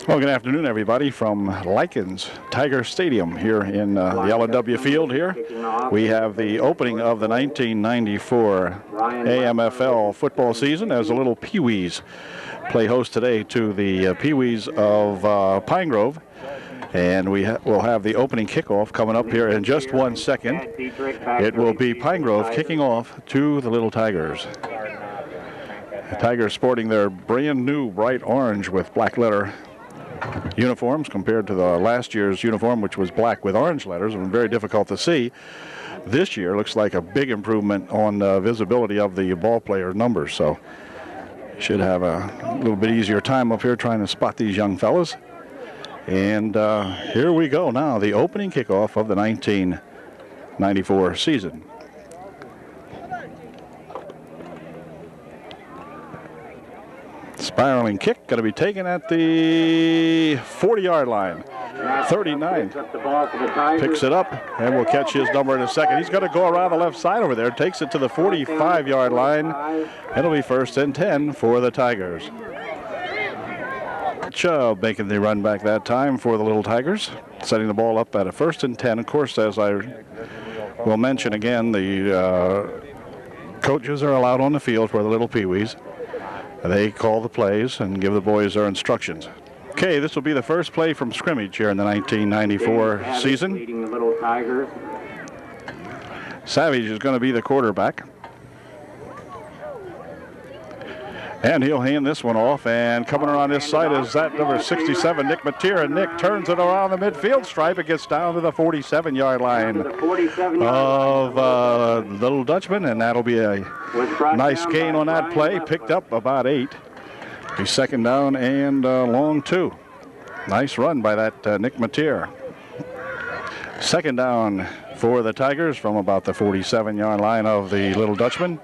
Well, good afternoon, everybody, from Likens Tiger Stadium here in the L&W field here. We have the opening of the 1994 AMFL football season as the little Pee-wees play host today to the Pee-wees of Pine Grove. And we'll have the opening kickoff coming up here in just 1 second. It will be Pine Grove kicking off to the Little Tigers. The Tigers sporting their brand new bright orange with black letter uniforms compared to the last year's uniform, which was black with orange letters and very difficult to see. This year looks like a big improvement on visibility of the ball player numbers, so should have a little bit easier time up here trying to spot these young fellas. And here we go now, the opening kickoff of the 1994 season. Spiraling kick going to be taken at the 40-yard line. 39 picks it up and will catch his number in a second. He's going to go around the left side over there, takes it to the 45-yard line. It'll be 1st and 10 for the Tigers. Chubb making the run back that time for the Little Tigers, setting the ball up at a 1st and 10. Of course, as I will mention again, the coaches are allowed on the field for the Little Pee-wees. They call the plays and give the boys their instructions. Okay, this will be the first play from scrimmage here in the 1994 season. Leading the Little Tigers. Savage is going to be the quarterback. And he'll hand this one off, and coming around this side is that number 67, Nick Mateer, and Nick turns it around the midfield stripe. It gets down to the 47-yard line of Little Dutchman, and that'll be a nice gain on that play. Picked up about 8. A 2nd down and long 2. Nice run by that Nick Mateer. 2nd down for the Tigers from about the 47-yard line of the Little Dutchman.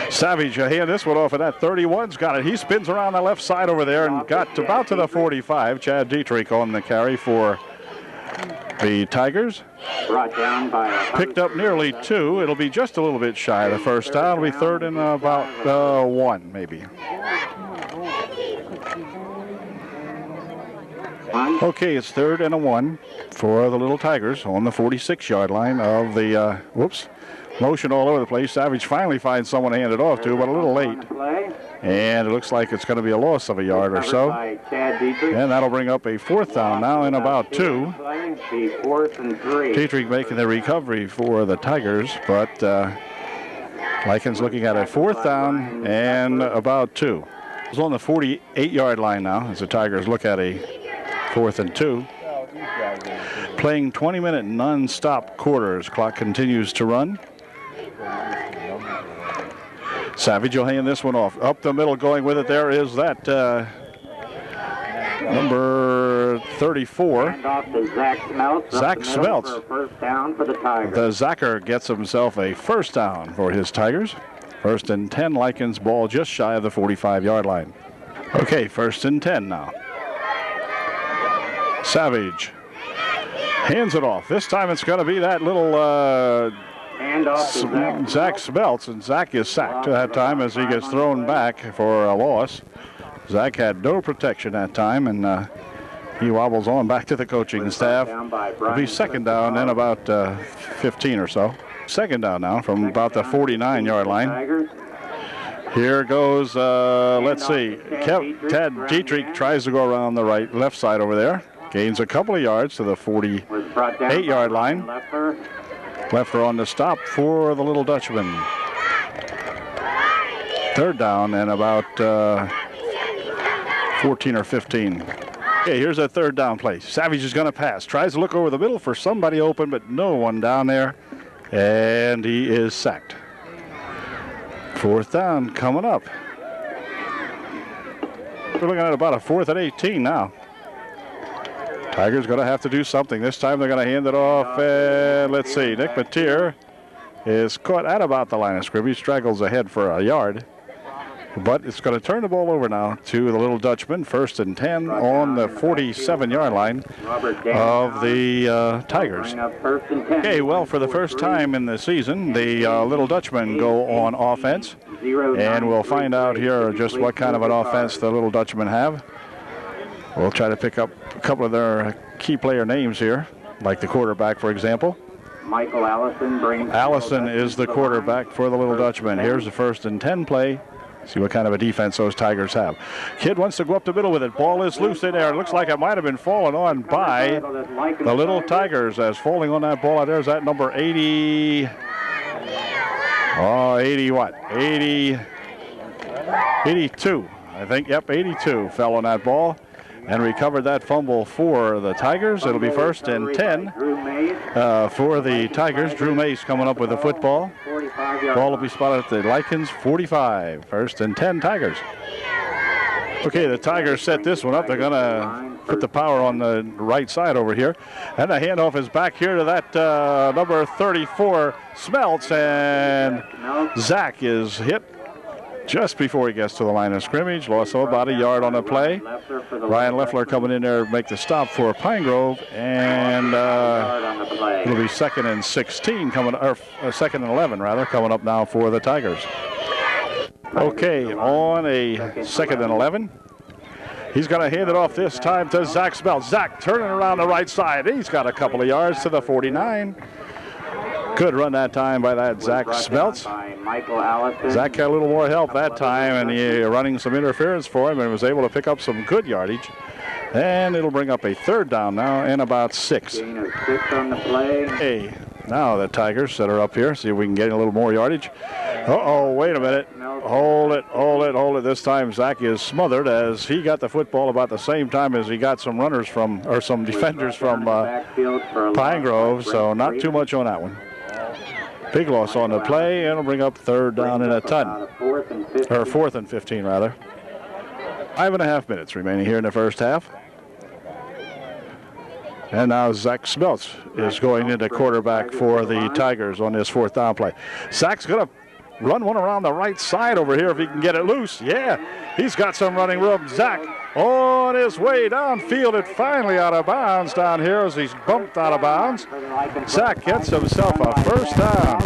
Savage hand this one off, and that 31's got it. He spins around the left side over there and got about to the 45. Chad Dietrich on the carry for the Tigers. Brought down by picked up nearly 2. It'll be just a little bit shy of the first down. It'll be 3rd and about 1 maybe. Okay, it's 3rd and 1 for the Little Tigers on the 46-yard line of the, motion all over the place. Savage finally finds someone to hand it off to, but a little late. And it looks like it's going to be a loss of a yard or so. And that'll bring up a 4th down now in about 2. Dietrich making the recovery for the Tigers, but Likens looking at a 4th down and about 2. It's on the 48-yard line now as the Tigers look at a 4th and 2. Playing 20-minute non-stop quarters. Clock continues to run. Savage will hand this one off. Up the middle going with it there is that number 34. Zach Smeltz. The Zacher gets himself a 1st down for his Tigers. 1st and 10, Likens ball just shy of the 45-yard line. Okay, 1st and 10 now. Savage hands it off. This time it's going to be that little Zach Smeltz, and Zach is sacked that time as he gets thrown back for a loss. Zach had no protection that time, and he wobbles on back to the coaching staff. It'll be 2nd down and about 15 or so. 2nd down now from about the 49-yard line. Here goes, let's see, Tad Dietrich tries to go around the left side over there. Gains a couple of yards to the 48-yard line. Lefter on the stop for the Little Dutchman. 3rd down and about 14 or 15. Okay, here's a 3rd down play. Savage is going to pass. Tries to look over the middle for somebody open, but no one down there. And he is sacked. 4th down coming up. We're looking at about a 4th and 18 now. Tigers going to have to do something. This time they're going to hand it off. And let's see, Nick Mateer is caught at about the line of scrimmage, straggles ahead for a yard. But it's going to turn the ball over now to the Little Dutchman. 1st and 10 on the 47-yard line of the Tigers. Okay, well, for the first time in the season, the Little Dutchmen go on offense. And we'll find out here just what kind of an offense the Little Dutchmen have. We'll try to pick up a couple of their key player names here, like the quarterback, for example. Michael Allison brings. Allison is the quarterback for the Little Dutchman. Here's the 1st and 10 play. See what kind of a defense those Tigers have. Kid wants to go up the middle with it. Ball is loose in there. It looks like it might have been fallen on by the Little Tigers. As falling on that ball, there's that number 80. Oh, 80 what? 82. I think, yep, 82 fell on that ball and recovered that fumble for the Tigers. It'll be 1st and 10 for the Tigers. Drew Mace coming up with the football. Ball will be spotted at the Lycans 45. 1st and 10 Tigers. Okay, the Tigers set this one up. They're going to put the power on the right side over here. And the handoff is back here to that number 34, Smeltz. And Zach is hit just before he gets to the line of scrimmage. Lost about a yard on the play. Ryan Leffler coming in there to make the stop for Pine Grove. And it'll be 2nd and 16 coming, or 2nd and 11 rather, coming up now for the Tigers. Okay, on a 2nd and 11. He's going to hand it off this time to Zach Smeltz. Zach turning around the right side. He's got a couple of yards to the 49. Good run that time by that Zach Smeltz. Zach got a little more help that time, and he running some interference for him and was able to pick up some good yardage. And it'll bring up a 3rd down now and about 6. Hey, now the Tigers that are up here. See if we can get a little more yardage. Uh-oh, wait a minute. Hold it. This time Zach is smothered as he got the football about the same time as he got some runners from, or some defenders from Pine Grove, so not too much on that one. Big loss on the play, and it'll bring up 3rd down and a ton. Or 4th and 15, rather. 5.5 minutes remaining here in the first half. And now Zach Smeltz is going into quarterback for the Tigers on this 4th down play. Zach's going to run one around the right side over here if he can get it loose. Yeah, he's got some running room. Zach on his way downfield. It finally out of bounds down here as he's bumped out of bounds. Zach gets himself a 1st down.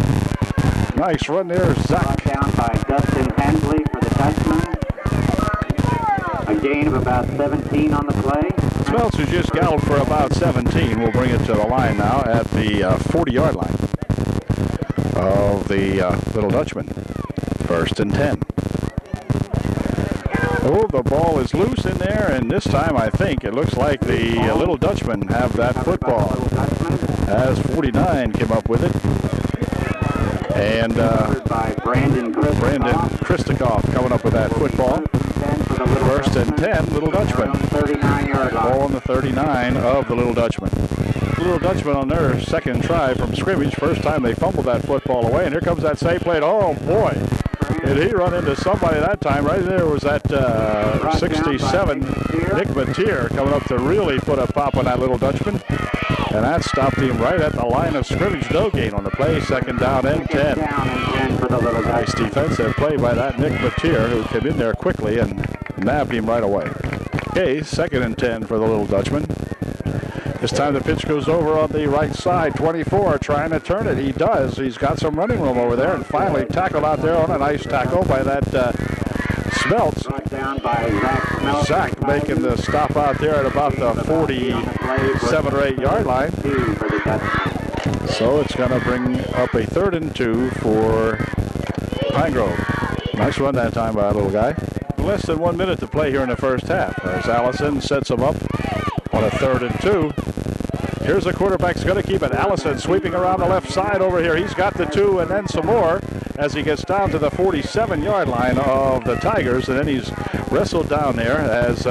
Nice run there, Zach. Down by Dustin Hensley for the Dutchman. A gain of about 17 on the play. Smeltz, who just galloped for about 17, will bring it to the line now at the 40-yard line of the Little Dutchman. 1st and 10. Oh, the ball is loose in there, and this time I think it looks like the Little Dutchmen have that football. As 49 came up with it. And Brandon Christikoff coming up with that football. 1st and 10, Little Dutchman. Ball on the 39 of the Little Dutchman. Little Dutchman on their 2nd try from scrimmage. First time they fumbled that football away, and here comes that safe play. Oh, boy. Did he run into somebody that time? Right there was that 67, Nick Mateer, coming up to really put a pop on that Little Dutchman. And that stopped him right at the line of scrimmage. No gain on the play. 2nd down and 10. Nice defensive play by that Nick Mateer, who came in there quickly and nabbed him right away. Okay, 2nd and 10 for the Little Dutchman. This time the pitch goes over on the right side. 24 trying to turn it. He does. He's got some running room over there, and finally tackled out there on a nice tackle by that Smeltz. Zach making the stop out there at about the 47 or 8 yard line. So it's going to bring up a 3rd and 2 for Pine Grove. Nice run that time by a little guy. Less than 1 minute to play here in the first half as Allison sets him up on a 3rd and 2. Here's the quarterback's going to keep it. Allison sweeping around the left side over here. He's got the 2 and then some more as he gets down to the 47-yard line of the Tigers. And then he's wrestled down there as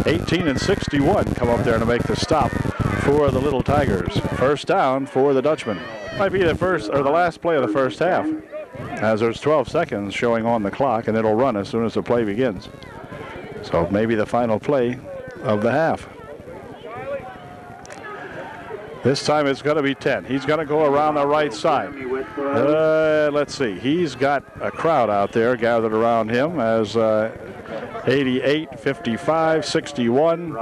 18 and 61 come up there to make the stop for the Little Tigers. 1st down for the Dutchman. Might be the first or the last play of the first half, as there's 12 seconds showing on the clock, and it'll run as soon as the play begins. So maybe the final play of the half. This time it's going to be 10. He's going to go around the right side. Let's see. He's got a crowd out there gathered around him as 88, 55, 61,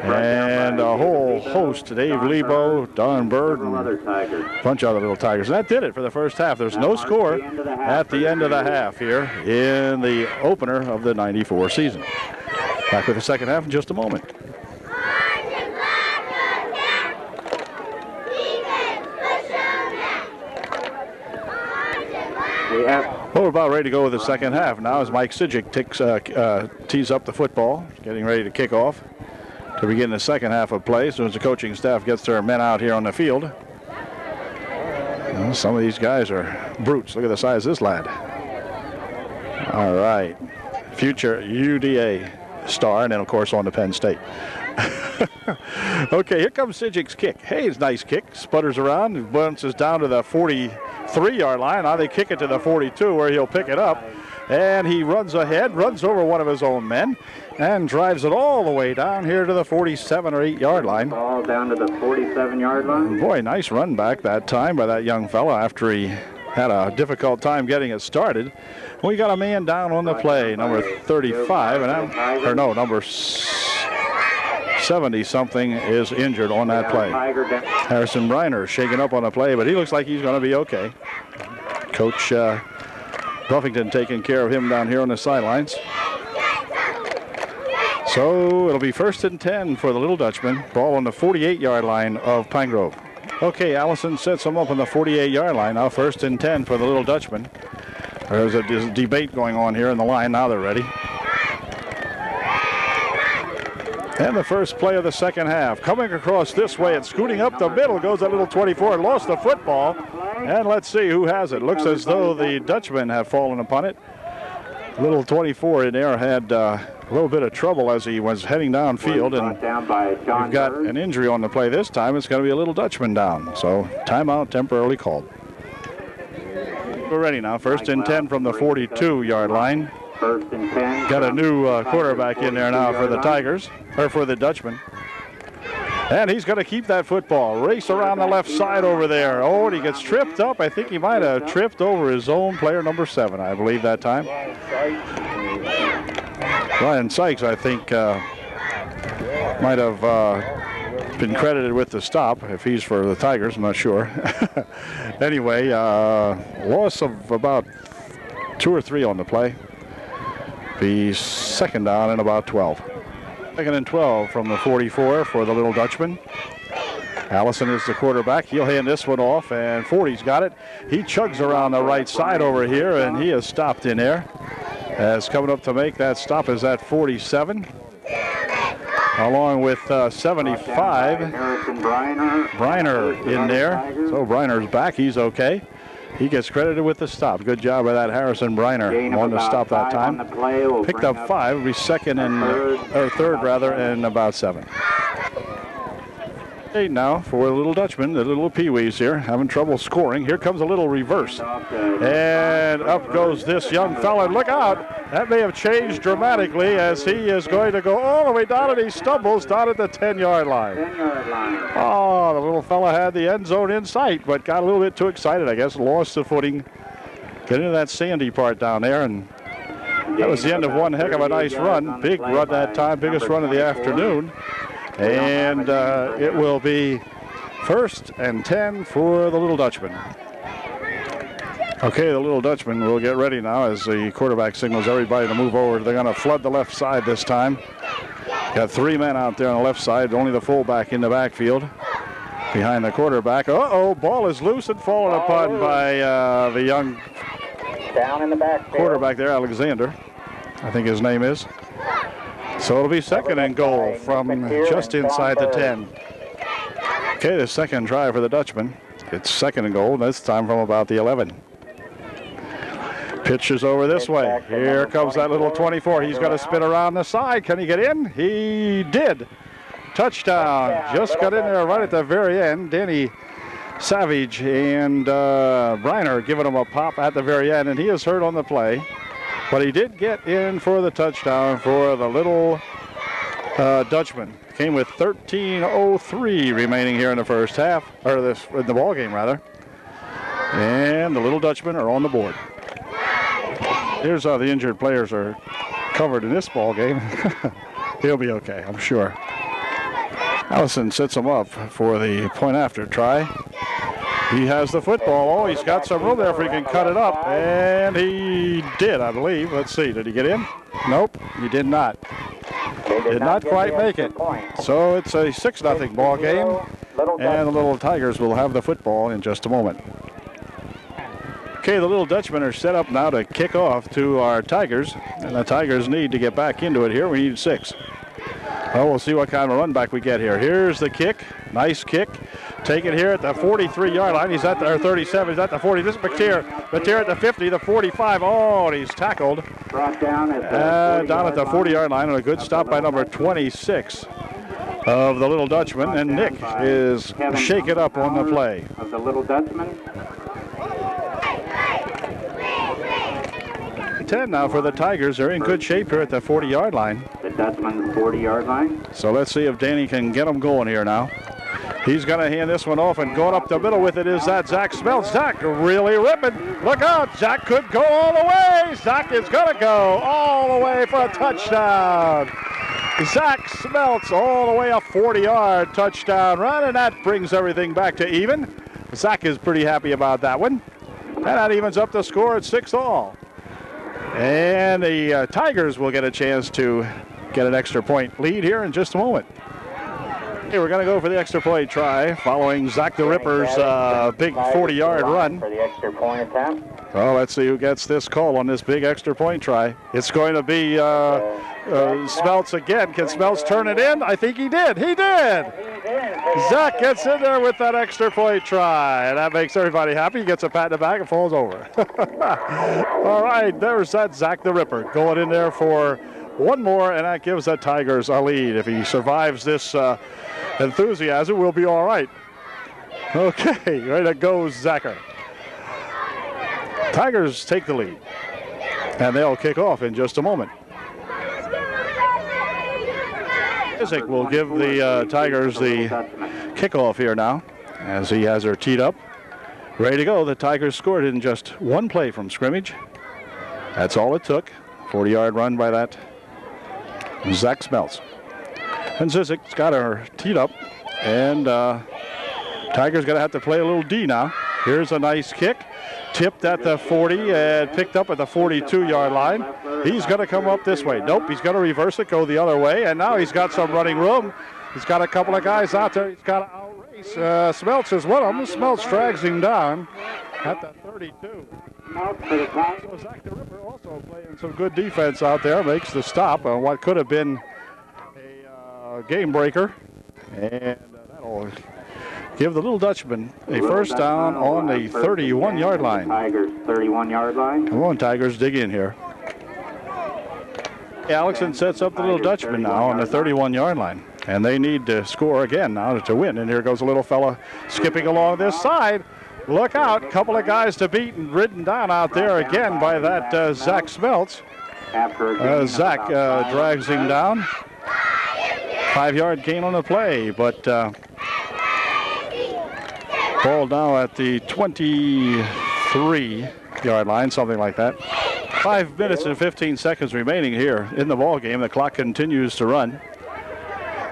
and a whole host. Dave Lebo, Don Bird, and a bunch of other Little Tigers. And that did it for the first half. There's no score at the end of the half here in the opener of the '94 season. Back with the second half in just a moment. Well, we're about ready to go with the second half now as Mike Sidgick tees up the football, getting ready to kick off to begin the second half of play as soon as the coaching staff gets their men out here on the field. Well, some of these guys are brutes. Look at the size of this lad. All right. Future UDA star, and then, of course, on to Penn State. Okay, here comes Sidgick's kick. Hey, it's a nice kick. Sputters around, bounces down to the 43-yard line. Now they kick it to the 42 where he'll pick it up. And he runs ahead, runs over one of his own men, and drives it all the way down here to the 47 or 8-yard line. Ball down to the 47-yard line. Boy, nice run back that time by that young fella after he had a difficult time getting it started. We got a man down on the play, number 35, and number 70-something is injured on that play. Harrison Briner shaking up on the play, but he looks like he's going to be okay. Coach Buffington taking care of him down here on the sidelines. So it'll be 1st and 10 for the Little Dutchman. Ball on the 48-yard line of Pine Grove. Okay, Allison sets him up on the 48-yard line. Now 1st and 10 for the Little Dutchman. There's a debate going on here in the line. Now they're ready. And the first play of the second half. Coming across this way and scooting up the middle goes that little 24. Lost the football. And let's see who has it. Looks as though the Dutchmen have fallen upon it. Little 24 in there had a little bit of trouble as he was heading downfield. And you've got an injury on the play this time. It's going to be a Little Dutchman down. So timeout temporarily called. We're ready now. 1st and 10 from the 42-yard line. 1st and 10. Got a new quarterback in there now for the Tigers, or for the Dutchman. And he's going to keep that football. Race around the left side over there. Oh, and he gets tripped up. I think he might have tripped over his own player, number 7, I believe that time. Ryan Sykes, I think, might have been credited with the stop. If he's for the Tigers, I'm not sure. Anyway, loss of about 2 or 3 on the play. The 2nd down and about 12. 2nd and 12 from the 44 for the Little Dutchman. Allison is the quarterback. He'll hand this one off, and 40's got it. He chugs around the right side over here, and he is stopped in there. As coming up to make that stop is that 47. Along with 75. Briner in there. So Briner's back. He's okay. He gets credited with the stop. Good job by that Harrison Briner on the stop that time. Picked up 5. It'll be third and about 7. 8 now for the Little Dutchman. The little peewees here having trouble scoring. Here comes a little reverse. And up goes this young fella. Look out. That may have changed dramatically as he is going to go all the way down, and he stumbles down at the 10-yard line. Oh, the little fella had the end zone in sight, but got a little bit too excited, I guess. Lost the footing. Get into that sandy part down there, and that was the end of one heck of a nice run. Big run that time, biggest run of the afternoon. And it will be 1st and 10 for the Little Dutchman. Okay, the Little Dutchman will get ready now as the quarterback signals everybody to move over. They're going to flood the left side this time. Got 3 men out there on the left side, only the fullback in the backfield behind the quarterback. Uh-oh, ball is loose and fallen upon by the young quarterback there, Alexander, I think his name is. So it'll be 2nd and goal from just inside the 10. Okay, the second try for the Dutchman. It's 2nd and goal, this time from about the 11. Pitches over this way. Here comes that little 24. He's going to spin around the side. Can he get in? He did. Touchdown. Just got in there right at the very end. Danny Savage and Briner giving him a pop at the very end, and he is hurt on the play. But he did get in for the touchdown for the Little Dutchman. Came with 13:03 remaining here in the first half, or in the ball game rather. And the Little Dutchmen are on the board. Here's how the injured players are covered in this ball game. He'll be okay, I'm sure. Allison sets him up for the point after try. He has the football. Oh, he's got some room there if he can cut it up. And he did, I believe. Let's see, did he get in? Nope, he did not. did not quite make it. So it's a 6-0 ball game, and the Little Tigers will have the football in just a moment. Okay, the Little Dutchmen are set up now to kick off to our Tigers, and the Tigers need to get back into it here. We need 6. Well, we'll see what kind of run back we get here. Here's the kick. Nice kick. Take it here at the 43-yard line. He's at the 37. He's at the 40. This is McTeer. McTeer at the 50, the 45. Oh, and he's tackled. Brought down at the 40-yard line, and a good stop by number 26 of the Little Dutchman. And Nick is shaken up on the play. Of the Little Dutchman. 10 now for the Tigers. They're in good shape here at the 40-yard line. The Dutchman's 40-yard line. So let's see if Danny can get them going here now. He's going to hand this one off, and going up the middle with it is that Zach Smeltz. Zach really ripping. Look out. Zach could go all the way. Zach is going to go all the way for a touchdown. Zach Smeltz all the way a 40-yard touchdown run, and that brings everything back to even. Zach is pretty happy about that one. And that evens up the score at 6-all. And the Tigers will get a chance to get an extra point lead here in just a moment. Okay, we're going to go for the extra point try following Zach the Ripper's big 40-yard run. For the extra point attempt. Well, let's see who gets this call on this big extra point try. It's going to be Smeltz again. Can Smeltz turn it in? I think he did. He did. Zach gets in there with that extra point try, and that makes everybody happy. He gets a pat in the back and falls over. All right, there's that Zach the Ripper going in there for one more, and that gives the Tigers a lead. If he survives this enthusiasm, we'll be all right. Okay, ready to go, Zacher. Tigers take the lead, and they'll kick off in just a moment. Isaac will give the Tigers the kickoff here now, as he has her teed up. Ready to go. The Tigers scored in just one play from scrimmage. That's all it took. 40-yard run by that Zach Smeltz. And Zizek's got her teed up, and Tigers going to have to play a little D now. Here's a nice kick. Tipped at the 40 and picked up at the 42-yard line. He's going to come up this way. Nope, he's going to reverse it, go the other way, and now he's got some running room. He's got a couple of guys out there. He's got to outrace. Smeltz is one of them. Smeltz drags him down at the 32. So Zach the Ripper also playing some good defense out there, makes the stop on what could have been a game breaker, and that'll give the Little Dutchman a first down on the 31-yard line. Tigers 31-yard line. Come on, Tigers, dig in here. Allison sets up the Little Dutchman now on the 31-yard line, and they need to score again now to win. And here goes a little fella skipping along this side. Look out, couple of guys to beat and ridden down out there again by that Zach Smeltz. Zach drags him down. 5-yard gain on the play, but ball now at the 23-yard line, something like that. 5 minutes and 15 seconds remaining here in the ball game. The clock continues to run.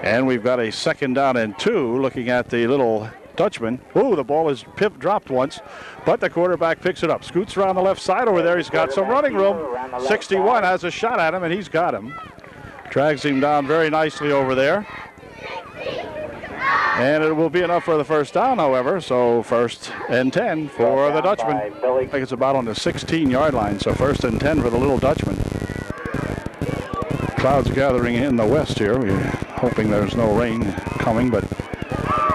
And we've got a 2nd down and 2 looking at the Little Dutchman. Ooh, the ball is dropped once, but the quarterback picks it up. Scoots around the left side over there. He's got some running room. 61 has a shot at him, and he's got him. Drags him down very nicely over there. And it will be enough for the first down, however. So 1st and 10 for the Dutchman. I think it's about on the 16-yard line. So 1st and 10 for the Little Dutchman. Clouds gathering in the west here. We're hoping there's no rain coming, but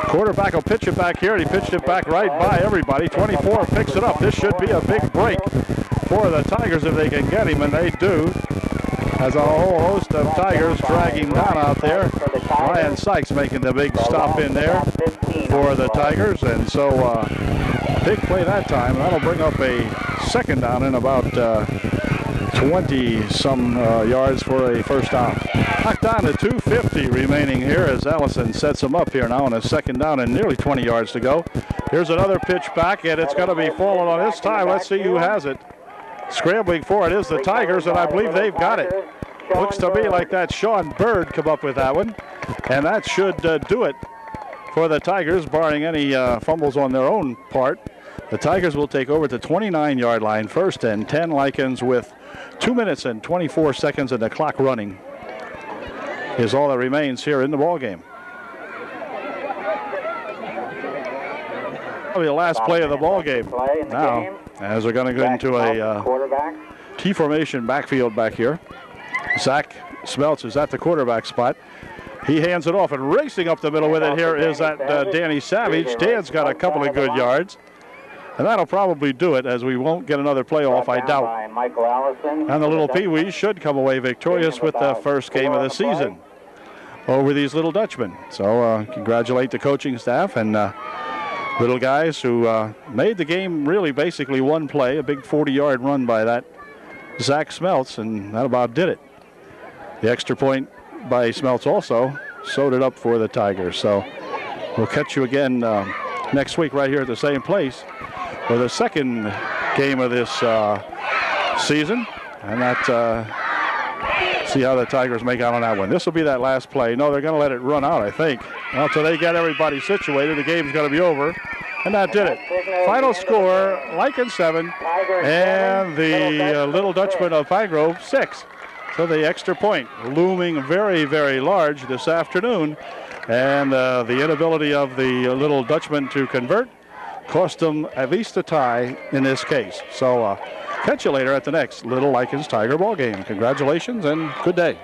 quarterback will pitch it back here, and he pitched it back right by everybody. 24 picks it up. This should be a big break for the Tigers if they can get him, and they do. As a whole host of Tigers dragging down out there. Ryan Sykes making the big stop in there for the Tigers. And so big play that time. That'll bring up a 2nd down and about 20-some yards for a first down. Knocked down to 2:50 remaining here as Allison sets them up here now on a 2nd down and nearly 20 yards to go. Here's another pitch back, and it's going to be falling on this time. Let's see who has it. Scrambling for it is the Tigers, and I believe they've got it. Looks to me like that Sean Bird come up with that one. And that should do it for the Tigers, barring any fumbles on their own part. The Tigers will take over at the 29-yard line, 1st and 10 Lycans with 2 minutes and 24 seconds and the clock running. is all that remains here in the ball game. Probably the last play of the ball game now, as we're going to go into a T formation backfield back here. Zach Smeltz is at the quarterback spot. He hands it off, and racing up the middle with it here is that Danny Savage. Dan's got a couple of good yards, and that'll probably do it, as we won't get another playoff, I doubt. And the little Pee-wees should come away victorious with the first game of the season over these little Dutchmen. So congratulate the coaching staff and little guys who made the game really basically one play, a big 40-yard run by that Zach Smeltz, and that about did it. The extra point by Smeltz also sewed it up for the Tigers. So we'll catch you again next week right here at the same place for the second game of this season, and see how the Tigers make out on that one. This will be that last play. No, they're going to let it run out, I think. Until they get everybody situated, the game's going to be over. And that did it. Final score, Lycan 7, and the Little Dutchman of Pine Grove 6. So the extra point looming very, very large this afternoon. And the inability of the Little Dutchman to convert cost them at least a tie in this case. So catch you later at the next Little Lycans Tiger ball game. Congratulations and good day.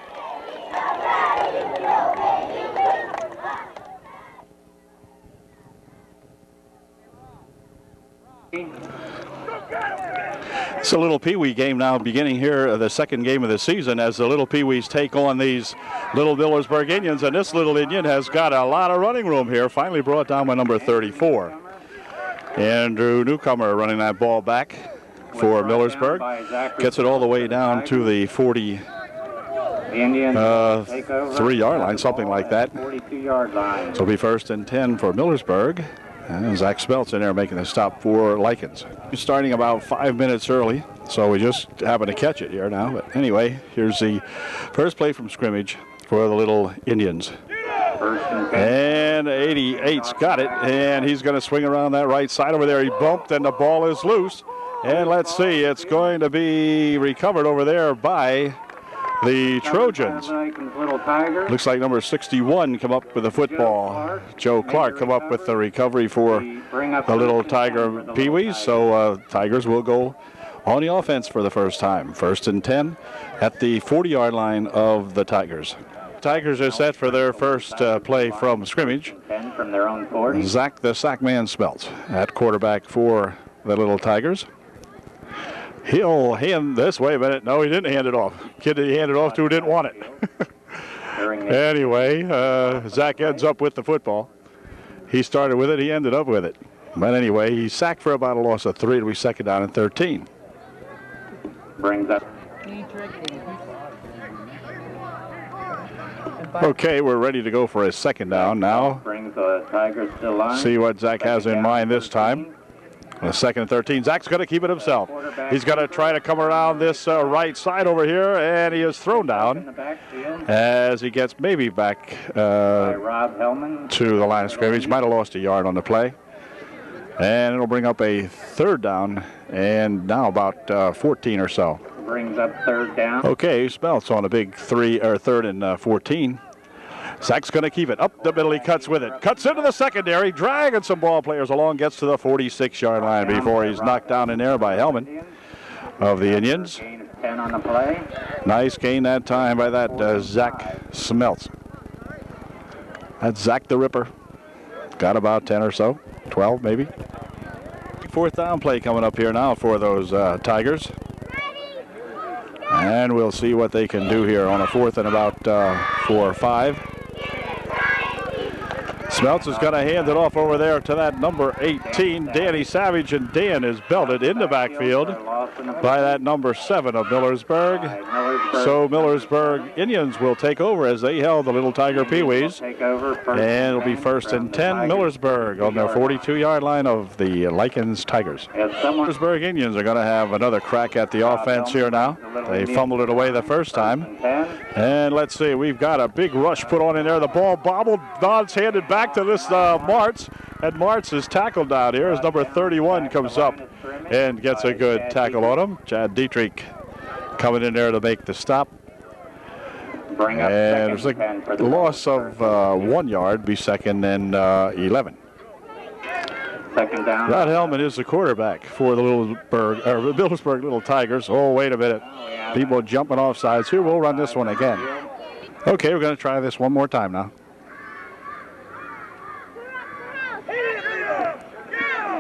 It's a little Pee-wee game now beginning here, the second game of the season, as the little Pee-wees take on these little Millersburg Indians. And this little Indian has got a lot of running room here, finally brought down by number 34. Andrew Newcomer running that ball back for Millersburg. Gets it all the way down to the 43-yard line, something like that. So it'll be 1st and 10 for Millersburg. And Zach Smeltz in there making the stop for Lycans. Starting about 5 minutes early, so we just happen to catch it here now. But anyway, here's the first play from scrimmage for the little Indians. And 88's got it, and he's going to swing around that right side over there. He bumped, and the ball is loose. And let's see, it's going to be recovered over there by the Trojans. Looks like number 61 come up with the football. Joe Clark come up with the recovery for the little Tiger Pee-wees. So Tigers will go on the offense for the first time. 1st and 10 at the 40-yard line of the Tigers. Tigers are set for their first play from scrimmage. Zach the Sackman Smeltz at quarterback for the little Tigers. He'll hand this. Wait a minute. No, he didn't hand it off. Kid that he handed off to didn't want it. Anyway, Zach ends up with the football. He started with it. He ended up with it. But anyway, he's sacked for about a loss of 3. It'll be 2nd down and 13. Brings up. Okay, we're ready to go for a 2nd down now. Brings the Tigers to line. See what Zach has in mind this time. On the 2nd and 13, Zach's going to keep it himself. He's going to try to come around this right side over here, and he is thrown down as he gets maybe back to the line of scrimmage. Might have lost a yard on the play. And it'll bring up a 3rd down, and now about 14 or so. Brings up 3rd down. Okay, Smeltz on a big 3rd and 14. Zach's going to keep it up the middle. He cuts with it. Cuts into the secondary, dragging some ball players along. Gets to the 46-yard line before he's knocked down in there by Hellman of the Indians. Nice gain that time by that Zach Smeltz. That's Zach the Ripper. Got about 10 or so, 12 maybe. 4th down play coming up here now for those Tigers. And we'll see what they can do here on a 4th and about 4 or 5. Smeltz is going to hand it off over there to that number 18, Danny Savage, and Dan is belted in the backfield by that number 7 of Millersburg. So Millersburg Indians will take over as they held the little Tiger Pee-wees. And it'll be 1st and 10, Millersburg on their 42-yard line of the Lycans Tigers. Millersburg Indians are going to have another crack at the offense here now. They fumbled it away the first time. And let's see, we've got a big rush put on in there. The ball bobbled, nods handed back to this Martz. And Martz is tackled down here as number 31 comes up and gets a good tackle on him. Chad Dietrich coming in there to make the stop. Bring up And there's second and 10 for the a loss of 1 yard, be second and 11. Second down. Rod Hellman is the quarterback for the Millersburg Little Tigers. Oh, wait a minute. People jumping off sides here. We'll run this one again. Okay, we're going to try this one more time now.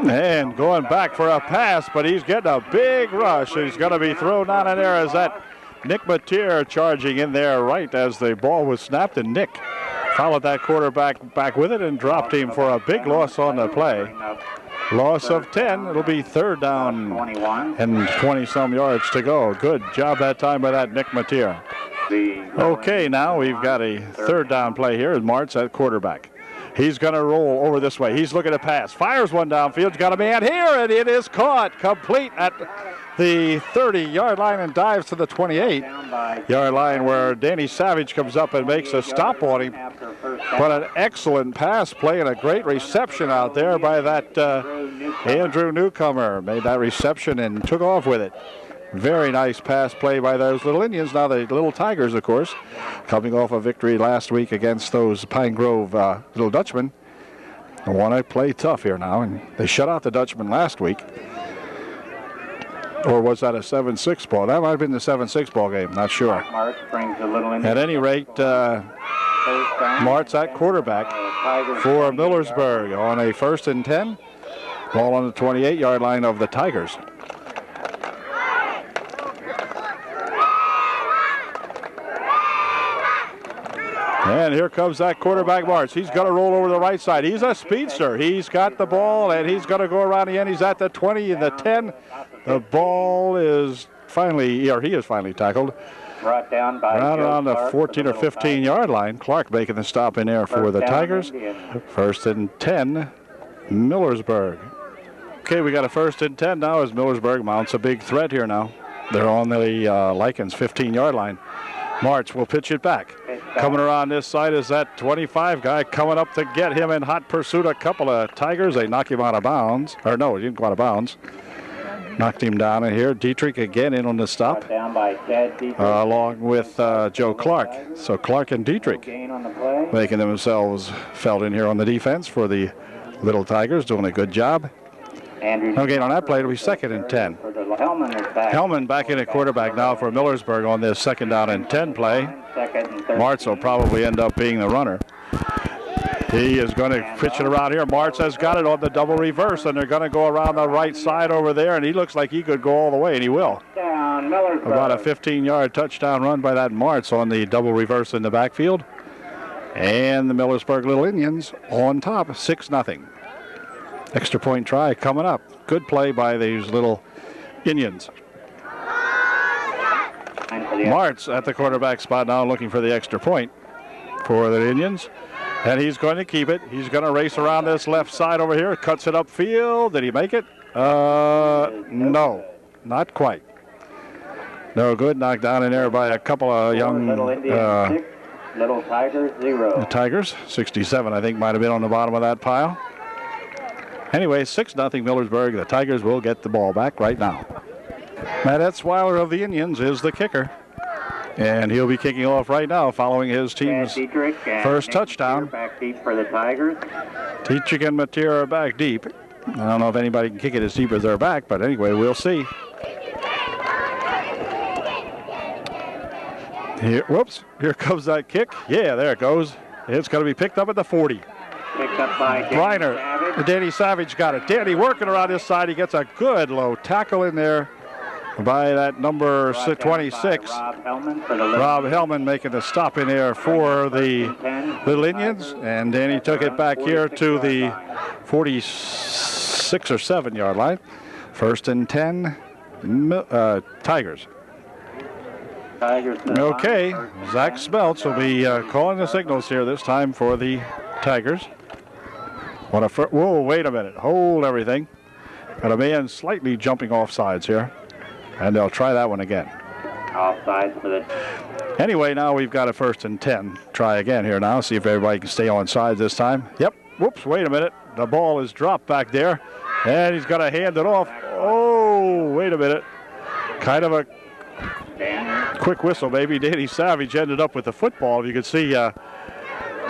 And going back for a pass, but he's getting a big rush. He's going to be thrown down in there as that Nick Mateer charging in there right as the ball was snapped, and Nick followed that quarterback back with it and dropped him for a big loss on the play. Loss of 10. It'll be third down and 20-some yards to go. Good job that time by that Nick Mateer. Okay, now we've got a third down play here, and Martz at quarterback. He's going to roll over this way. He's looking to pass. Fires one downfield. He's got a man here, and it is caught complete at the 30-yard line and dives to the 28-yard line, where Danny Savage comes up and makes a stop on him. But an excellent pass play and a great reception out there by that Andrew Newcomer. Made that reception and took off with it. Very nice pass play by those Little Indians. Now the Little Tigers, of course, coming off a victory last week against those Pine Grove Little Dutchmen. They want to play tough here now, and they shut out the Dutchmen last week. Or was that a 7-6 ball? That might have been the 7-6 ball game. Not sure. At any rate, Martz at quarterback for Millersburg on a 1st and 10. Ball on the 28-yard line of the Tigers. And here comes that quarterback, Martz. He's going to roll over the right side. He's a speedster. He's got the ball, and he's going to go around the end. He's at the 20 and the 10. The ball is finally, or he is finally tackled. Brought down by right around the 14 or 15-yard line. Clark making the stop in there for the Tigers. 1st and 10, Millersburg. Okay, we got a 1st and 10 now as Millersburg mounts a big threat here now. They're on the Lycans 15-yard line. Martz will pitch it back. Coming around this side is that 25 guy coming up to get him in hot pursuit. A couple of Tigers. They knock him out of bounds. Or no, he didn't go out of bounds. Knocked him down in here. Dietrich again in on the stop. Along with Joe Clark. So Clark and Dietrich making themselves felt in here on the defense for the Little Tigers. Doing a good job. Okay, on that play, it'll be 2nd and 10. Hellman back in at quarterback now for Millersburg on this 2nd down and 10 play. Martz will probably end up being the runner. He is going to pitch it around here. Martz has got it on the double reverse, and they're going to go around the right side over there, and he looks like he could go all the way, and he will. About a 15-yard touchdown run by that Martz on the double reverse in the backfield. And the Millersburg Little Indians on top, 6-0. Extra point try coming up. Good play by these Little Indians. Martz at the quarterback spot now looking for the extra point for the Indians. And he's going to keep it. He's going to race around this left side over here. Cuts it upfield. Did he make it? No, not quite. No good. Knocked down in there by a couple of young Little Tigers, 0. The Tigers. 67, I think, might have been on the bottom of that pile. Anyway, 6-0 Millersburg. The Tigers will get the ball back right now. Matt Etzweiler of the Indians is the kicker. And he'll be kicking off right now following his team's first touchdown. Back deep for the Tigers. Dietrich and Mateer are back deep. I don't know if anybody can kick it as deep as they're back, but anyway, we'll see. Here comes that kick. Yeah, there it goes. It's going to be picked up at the 40. Picked up by Briner. Danny Savage got it. Danny working around this side. He gets a good low tackle in there by that number 26. Rob Hellman making the stop in there for the Little Indians. And Danny took it back here to the 46 or 7-yard line. 1st and 10, Tigers. Okay, Zach Smeltz will be calling the signals here this time for the Tigers. Whoa, wait a minute. Hold everything. Got a man slightly jumping off sides here. And they'll try that one again. Offside for the... Anyway, now we've got a 1st and 10. Try again here now. See if everybody can stay on sides this time. Yep. Whoops, wait a minute. The ball is dropped back there. And he's got to hand it off. Oh, wait a minute. Kind of a quick whistle, maybe. Danny Savage ended up with the football. You could see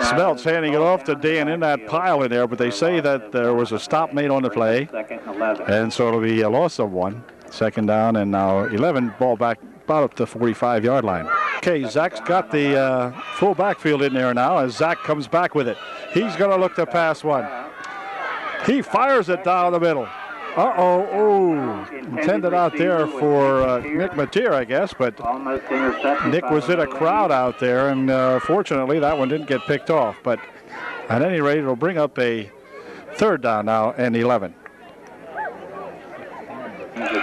Smelts handing it off to Dan in that pile in there, but they say that there was a stop made on the play, and so it'll be a loss of 1. Second down, and now 11, ball back about up to the 45-yard line. Okay, Zach's got the full backfield in there now as Zach comes back with it. He's going to look to pass one. He fires it down the middle. Intended out there for Nick Mateer, I guess, but Nick was in a crowd out there, and fortunately that one didn't get picked off. But at any rate, it'll bring up a third down now and 11.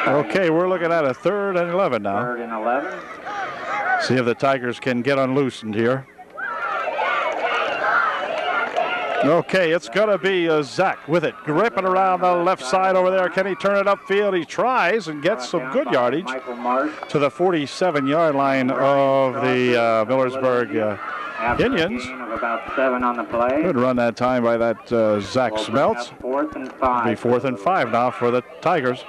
Okay, we're looking at a 3rd and 11 now. 3rd and 11. See if the Tigers can get unloosened here. Okay, it's going to be Zach with it, gripping around the left side over there. Can he turn it upfield? He tries and gets some good yardage to the 47-yard line of the Millersburg Indians. About 7 on the play. Good run that time by that Zach Smelts. 4th and 5. It'll be 4th and 5 now for the Tigers.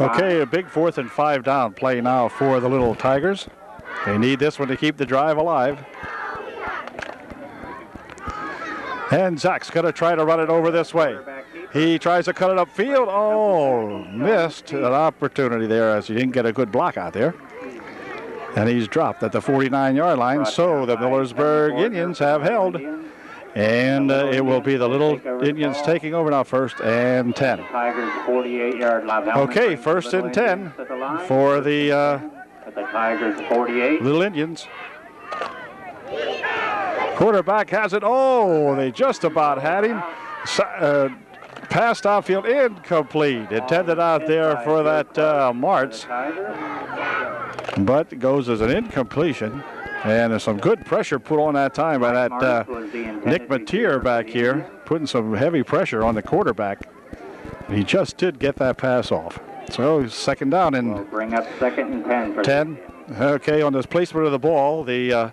Okay, a big 4th and 5 down play now for the little Tigers. They need this one to keep the drive alive. And Zach's going to try to run it over this way. He tries to cut it upfield. Oh, missed an opportunity there as he didn't get a good block out there. And he's dropped at the 49-yard line, so the Millersburg Indians have held. And it will be the little Indians taking over now, 1st and 10. Tigers 48-yard line. Okay, 1st and 10 for the Tigers 48. little Indians. Quarterback has it. Oh, they just about had him. Passed outfield, incomplete. Intended out there for that Martz, but goes as an incompletion. And there's some good pressure put on that time by that Nick Mateer back here, putting some heavy pressure on the quarterback. He just did get that pass off. So 2nd down and we'll bring up 2nd and 10. 10. Okay, on this placement of the ball, the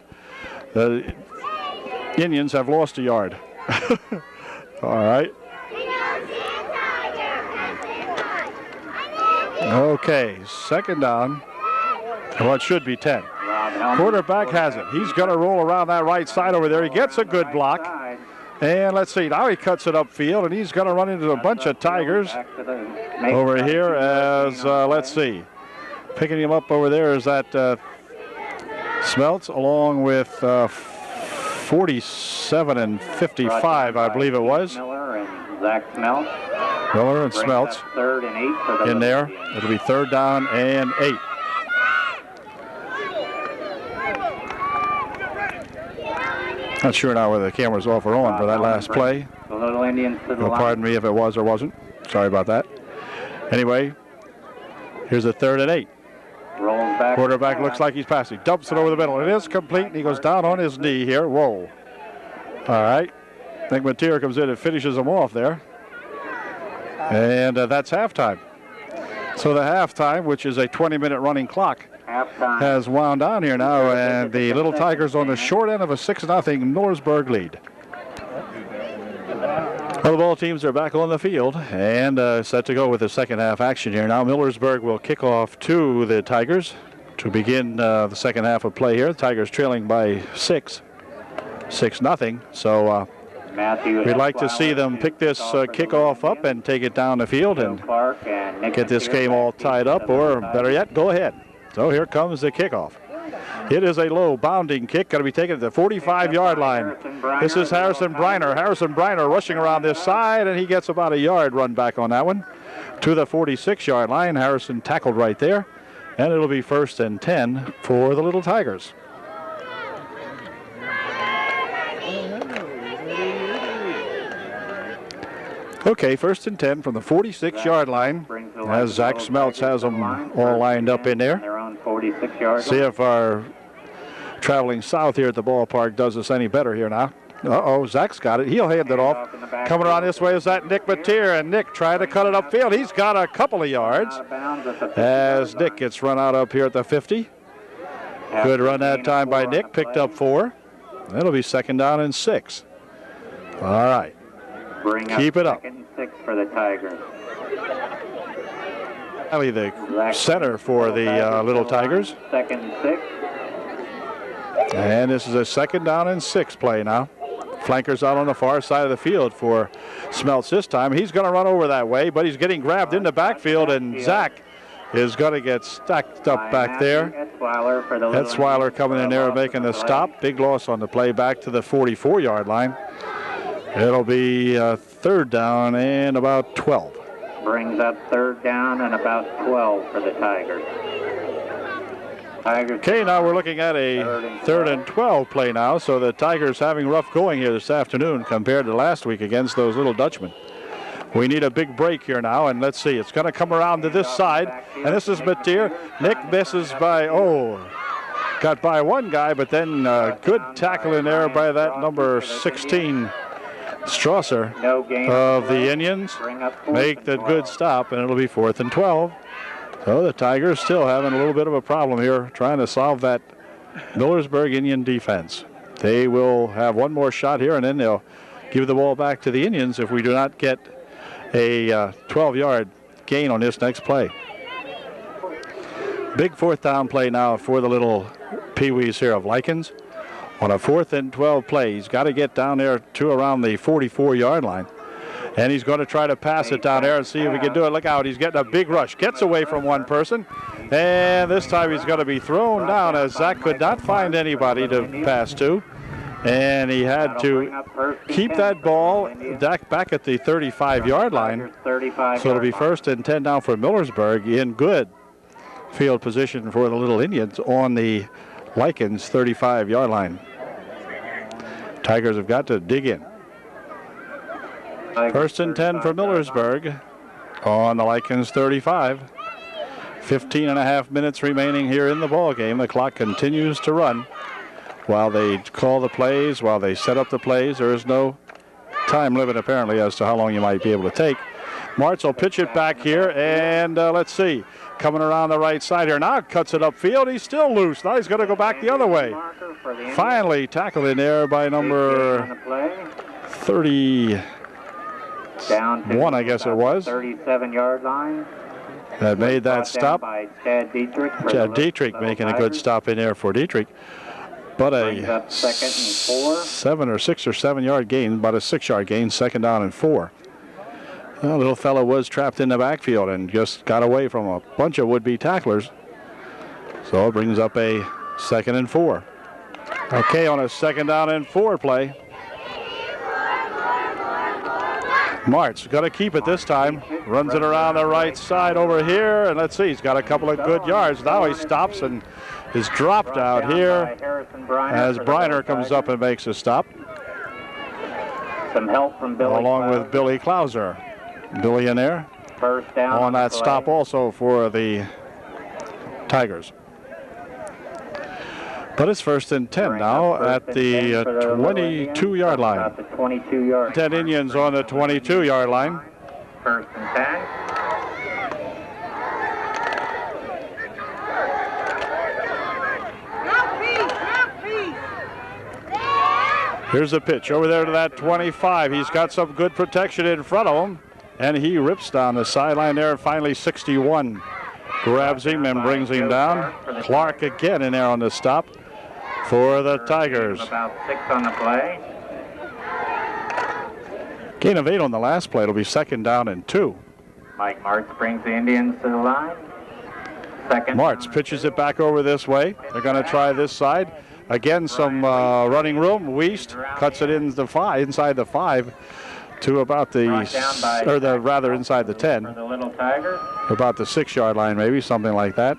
Indians have lost a yard. All right. Okay, 2nd down. Well, it should be 10. Quarterback has it. He's going to roll around that right side over there. He gets a good block. And let's see. Now he cuts it upfield, and he's going to run into a bunch of Tigers over here as, let's see. Picking him up over there is that Smelts along with 47 and 55, I believe it was. Miller and Zach Smelts. Miller and Smelts 3rd and 8 for the in there. It'll be 3rd down and 8. Not sure now whether the camera's off or on for that last play. The little Indians to the line. Pardon me if it was or wasn't. Sorry about that. Anyway, here's a 3rd and 8. Rolls back. Quarterback looks like he's passing. Dumps it over the middle. It is complete, and he goes down on his knee here. Whoa. All right. I think Mateer comes in and finishes him off there. And that's halftime. So the halftime, which is a 20-minute running clock, has wound down here now, and the little Tigers on the short end of a 6-0 Millersburg lead. Well, the ball teams are back on the field and set to go with the second half action here. Now Millersburg will kick off to the Tigers to begin the second half of play here. The Tigers trailing by 6-0. So we'd like to see them pick this kickoff up and take it down the field and get this game all tied up, or better yet, go ahead. So here comes the kickoff. It is a low bounding kick, going to be taken to the 45-yard line. This is Harrison Briner. Harrison Briner rushing around this side, and he gets about a yard run back on that one to the 46-yard line. Harrison tackled right there, and it'll be 1st and 10 for the little Tigers. Okay, 1st and 10 from the 46-yard line as Zach Smelts has them all lined up in there. See if our traveling south here at the ballpark does us any better here now. Uh-oh, Zach's got it. He'll hand it off. Coming around this way is that Nick Mateer, and Nick trying to cut it upfield. He's got a couple of yards as Nick gets run out up here at the 50. Good run that time by Nick, picked up 4. That'll be 2nd down and 6. All right. Keep it up. 6 for the Tigers. Finally, the center for the Little Tigers. 2nd and 6. And this is a 2nd down and 6 play now. Flankers out on the far side of the field for Smeltz this time. He's going to run over that way, but he's getting grabbed in the backfield, and Zach is going to get stacked up back there. Etzweiler coming in there and making the stop. Big loss on the play back to the 44-yard line. It'll be 3rd down and about 12. Brings up 3rd down and about 12 for the Tigers. Okay, now we're looking at a 3rd and 12 play now, so the Tigers having rough going here this afternoon compared to last week against those little Dutchmen. We need a big break here now, and let's see. It's going to come around to this side, and this is Mateer. Nick misses by, got by one guy, but then good tackle in there by that number 16 Strasser of the Indians. Make the good stop, and it'll be 4th and 12. So the Tigers still having a little bit of a problem here trying to solve that Millersburg Indian defense. They will have one more shot here, and then they'll give the ball back to the Indians if we do not get a 12-yard gain on this next play. Big 4th down play now for the little Pee-wees here of Likens. On a 4th and 12 play, he's got to get down there to around the 44-yard line. And he's going to try to pass it down there and see if he can do it. Look out, he's getting a big rush. Gets away from one person. And this time he's going to be thrown down as Zach could not find anybody to pass to. And he had to keep that ball back at the 35-yard line. So it'll be 1st and 10 now for Millersburg in good field position for the Little Indians on the Likens 35-yard line. Tigers have got to dig in. 1st and 10 for Millersburg on the Likens 35. 15 and a half minutes remaining here in the ball game. The clock continues to run while they call the plays, while they set up the plays. There is no time limit apparently as to how long you might be able to take. Martz will pitch it back here, and let's see. Coming around the right side here now, cuts it upfield. He's still loose. Now he's going to go back the other way. Finally tackled in there by number 30. One, I guess it was. 37-yard line. That made that stop. Chad Dietrich. Chad Dietrich making a good stop in there for Dietrich. But a 7 or 6 or 7 yard gain, about a 6-yard gain, 2nd down and 4. The little fellow was trapped in the backfield and just got away from a bunch of would-be tacklers. So it brings up a 2nd and 4. Okay, on a 2nd down and 4 play. Martz got to keep it this time. Runs it around the right side over here. And let's see, he's got a couple of good yards. Now he stops and is dropped out here as Briner comes up and makes a stop. Some help from Billy along with Billy Klauser. Billy in there. 1st down on that stop also for the Tigers. But it's 1st and 10 now at the 22-yard line. 10 Indians on the 22-yard line. 1st and 10. Here's a pitch over there to that 25. He's got some good protection in front of him, and he rips down the sideline there. Finally, 61 grabs him and brings him down. Clark again in there on the stop for the Tigers. About 6 on the play. Gain of 8 on the last play. It'll be 2nd down and 2. Mike Martz brings the Indians to the line. Martz pitches it back over this way. They're going to try this side. Again, some running room. Wiest cuts it in the inside the 5 to about the, inside the 10. For the Little Tigers. About the 6-yard line, maybe, something like that.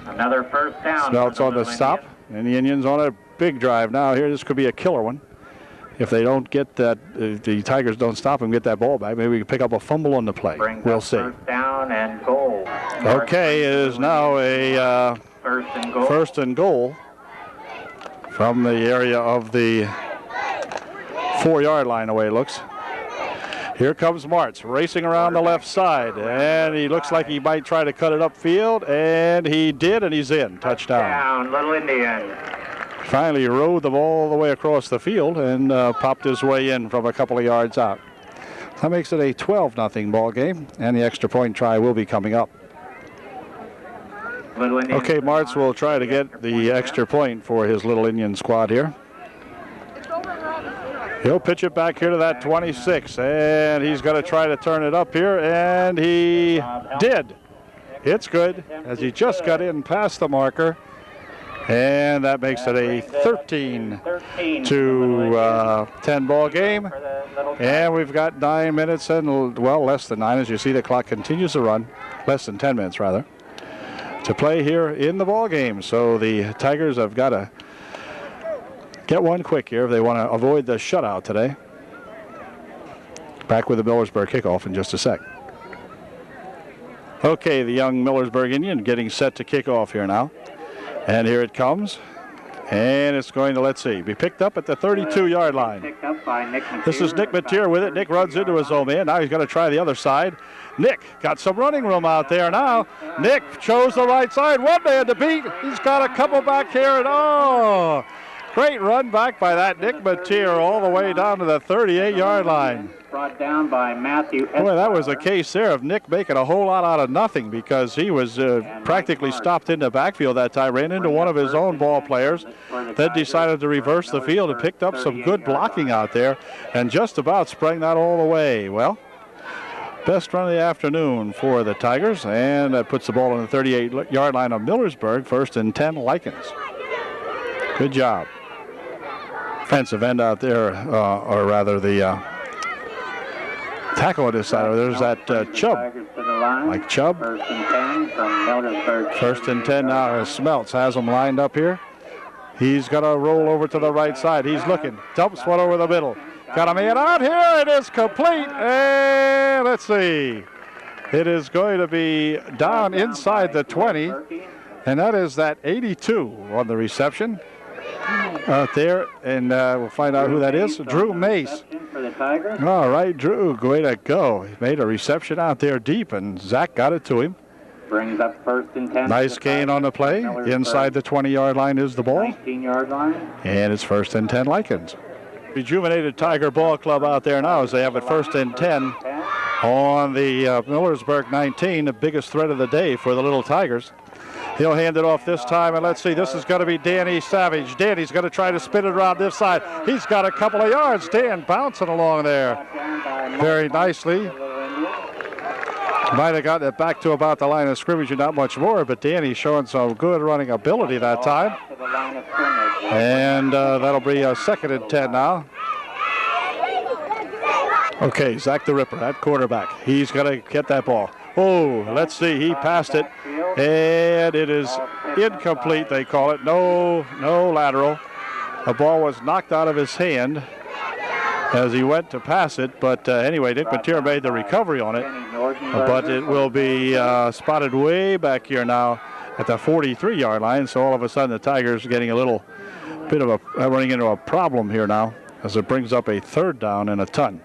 Another 1st down. Smeltz on the stop, and the Indians on a big drive now. Here, this could be a killer one. If they don't get that, the Tigers don't stop and get that ball back, maybe we can pick up a fumble on the play. We'll see. 1st down and goal. Okay, it is now a 1st and goal from the area of the 4-yard line, the way it looks. Here comes Martz racing around the left side, and he looks like he might try to cut it upfield, and he did, and he's in. Touchdown. Little Indian. Finally rode the ball all the way across the field and popped his way in from a couple of yards out. That makes it a 12-0 ball game, and the extra point try will be coming up. Okay, Martz will try to get the extra point for his Little Indian squad here. He'll pitch it back here to that 26, and he's going to try to turn it up here, and he did. It's good, as he just got in past the marker, and that makes it a 13-10 ball game. And we've got 9 minutes and, well, less than 9, as you see the clock continues to run, less than 10 minutes rather, to play here in the ball game. So the Tigers have got to get one quick here if they want to avoid the shutout today. Back with the Millersburg kickoff in just a sec. Okay, the young Millersburg Indian getting set to kick off here now. And here it comes. And it's going to, let's see, be picked up at the 32-yard line. This is Nick Mateer with it. Nick runs into his own man. Now he's going to try the other side. Nick got some running room out there now. Nick chose the right side. One man to beat. He's got a couple back here. And oh, great run back by that Nick Mateer all the way down to the 38-yard line. Brought down by Matthew. Boy, that was a case there of Nick making a whole lot out of nothing, because he was practically stopped in the backfield that time, ran into one of his own ball players, then decided to reverse the field and picked up some good blocking out there and just about sprang that all the way. Well, best run of the afternoon for the Tigers, and that puts the ball on the 38-yard line of Millersburg, 1st and 10 Lycans. Good job. Defensive end out there, or rather the tackle on this side. There's that Chubb, Mike Chubb. 1st and 10 from Millersburg. 1st and 10 now as Smeltz has them lined up here. He's going to roll over to the right side. He's looking. Dumps one over the middle. Got a man out here. It is complete. And let's see. It is going to be down inside the 20. And that is that 82 on the reception out there. And we'll find out who that is. Drew Mace. All right, Drew, way to go. He made a reception out there deep, and Zach got it to him. Brings up 1st and 10. Nice gain on the play. Inside the 20-yard line is the ball. 19-yard line. And it's 1st and 10 Lycans. Rejuvenated Tiger Ball Club out there now as they have it 1st and 10 on the Millersburg 19, the biggest threat of the day for the Little Tigers. He'll hand it off this time, and let's see, this is going to be Danny Savage. Danny's going to try to spin it around this side. He's got a couple of yards. Dan bouncing along there very nicely. Might have gotten it back to about the line of scrimmage and not much more, but Danny's showing some good running ability that time. And that'll be a 2nd and 10 now. Okay, Zach the Ripper, that quarterback. He's going to get that ball. Oh, let's see, he passed it, and it is incomplete, they call it. No lateral. The ball was knocked out of his hand as he went to pass it, but anyway, Nick Mateer made the recovery on it, but it will be spotted way back here now at the 43-yard line, so all of a sudden the Tigers are getting a little bit of a, running into a problem here now as it brings up a 3rd down and a ton.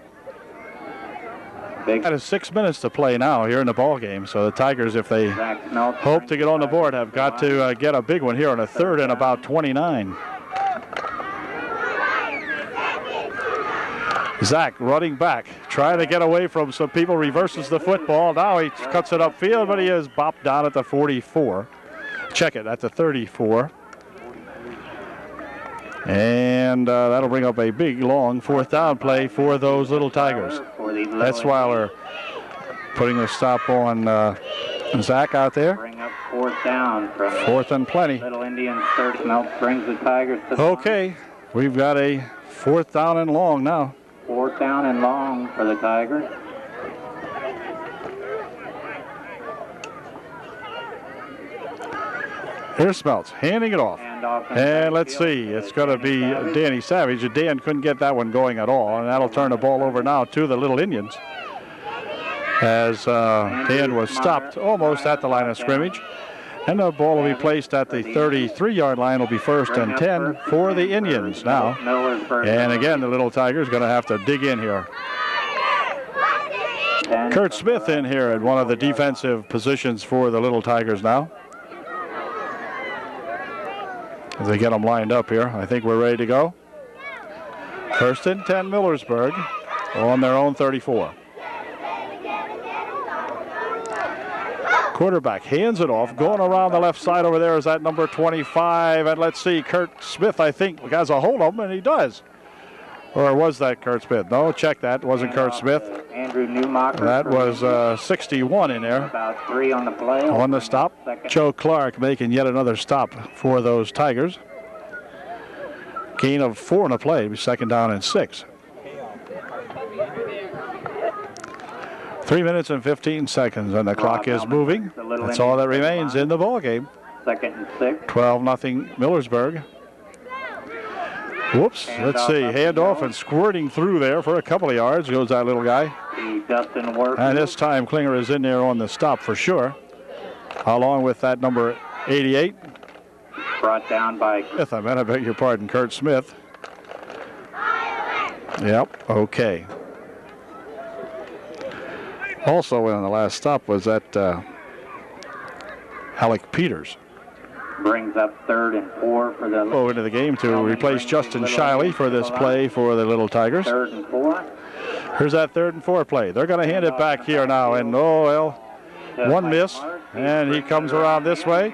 That is 6 minutes to play now here in the ball game. So the Tigers, if they hope to get on the board, have got to get a big one here on a 3rd and about 29. Zach running back, trying to get away from some people, reverses the football. Now he cuts it upfield, but he is bopped down at the 44. Check it, at the 34. And that'll bring up a big, long 4th down play for those Little Tigers. Etzweiler putting a stop on Zach out there. Bring up 4th down from 4th and plenty. Little Indians. 3rd Smeltz brings the Tigers to okay, we've got a 4th down and long now. 4th down and long for the Tigers. Here's Smeltz handing it off. And let's see, it's going to be Danny Savage. Dan couldn't get that one going at all, and that'll turn the ball over now to the Little Indians as Dan was stopped almost at the line of scrimmage. And the ball will be placed at the 33-yard line. Will be 1st and 10 for the Indians now. And again, the Little Tigers going to have to dig in here. Kurt Smith in here at one of the defensive positions for the Little Tigers now. As they get them lined up here, I think we're ready to go. 1st and 10 Millersburg on their own 34. quarterback hands it off. Going around the left side over there is that number 25. And let's see, Kurt Smith, I think, has a hold of him, and he does. Or was that Kurt Smith? No, check that. It wasn't Kurt Smith. Andrew Newmacher. That was 61 in there. About 3 on the play. On the stop. Joe Clark making yet another stop for those Tigers. Gain of 4 on the play. 2nd down and 6. 3 minutes and 15 seconds, and the clock is moving. That's all that remains in the ball game. 2nd and 6. 12-0 Millersburg. Whoops, let's see, handoff and squirting through there for a couple of yards goes that little guy. And this time Klinger is in there on the stop for sure, along with that number 88. Brought down by Smith, I beg your pardon, Kurt Smith. Yep, okay. Also in the last stop was that Alec Peters. Brings up 3rd and 4 for the... Into the game to replace Justin Shiley for this play for the Little Tigers. 3rd and 4. Here's that 3rd and 4 play. They're going to hand it back here now, and oh well, one miss, and he comes around this way.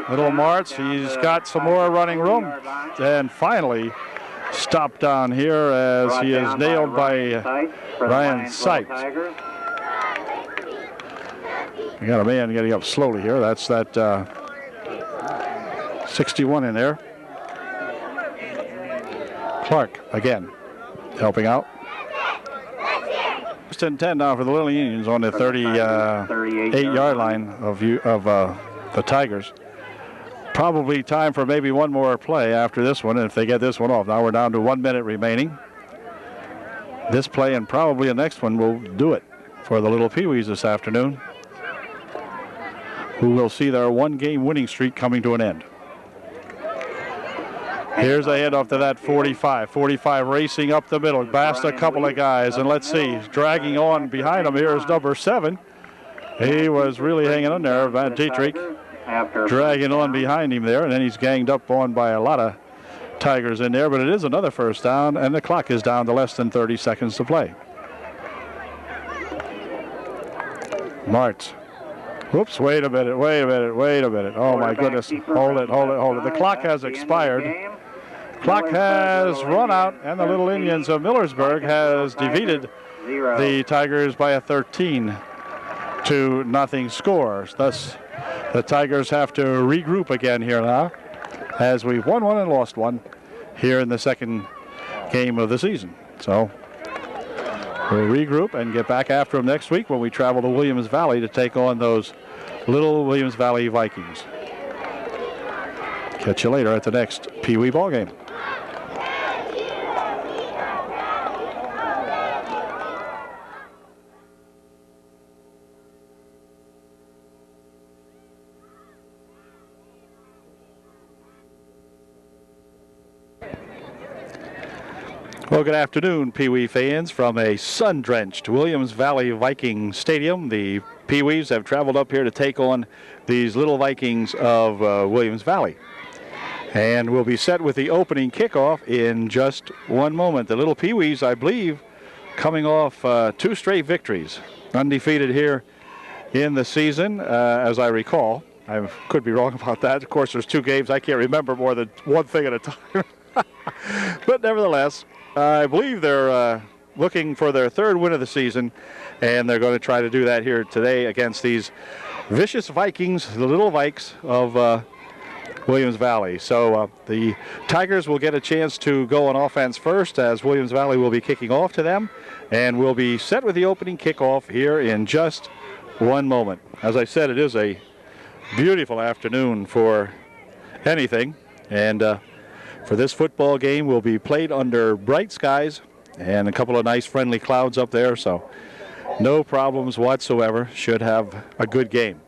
Little Martz, he's got some more running room, and finally stopped down here as he is nailed by Ryan Sipes. We got a man getting up slowly here. That's that 61 in there. Clark again helping out. First and 10 now for the Little Unions on the 38-yard line of the Tigers. Probably time for maybe one more play after this one, if they get this one off. Now we're down to 1 minute remaining. This play and probably the next one will do it for the Little Pee-wees this afternoon, who will see their one-game winning streak coming to an end. Here's a handoff to that 45. 45 racing up the middle, past a couple of guys, and let's see, dragging on behind him here is number 7. He was really hanging on there, Van Dietrich, dragging on behind him there, and then he's ganged up on by a lot of Tigers in there, but it is another first down, and the clock is down to less than 30 seconds to play. Martz. Whoops, wait a minute. Oh my goodness, hold it. The clock has expired. Clock has run out, and the Little Indians of Millersburg has defeated the Tigers by a 13-0 score. Thus, the Tigers have to regroup again here now, as we've won one and lost one here in the second game of the season. So we'll regroup and get back after them next week when we travel to Williams Valley to take on those Little Williams Valley Vikings. Catch you later at the next Pee Wee ball game. Well, good afternoon, Pee Wee fans, from a sun-drenched Williams Valley Viking Stadium. The Pee Wees have traveled up here to take on these Little Vikings of Williams Valley. And we'll be set with the opening kickoff in just one moment. The Little Pee Wees, I believe, coming off 2 straight victories, undefeated here in the season, as I recall. I could be wrong about that. Of course, there's 2 games. I can't remember more than one thing at a time. But nevertheless, I believe they're looking for their 3rd win of the season, and they're going to try to do that here today against these vicious Vikings, the Little Vikes of Williams Valley. So the Tigers will get a chance to go on offense first, as Williams Valley will be kicking off to them, and we'll be set with the opening kickoff here in just one moment. As I said, it is a beautiful afternoon for anything, and for this football game will be played under bright skies and a couple of nice friendly clouds up there, so no problems whatsoever. Should have a good game.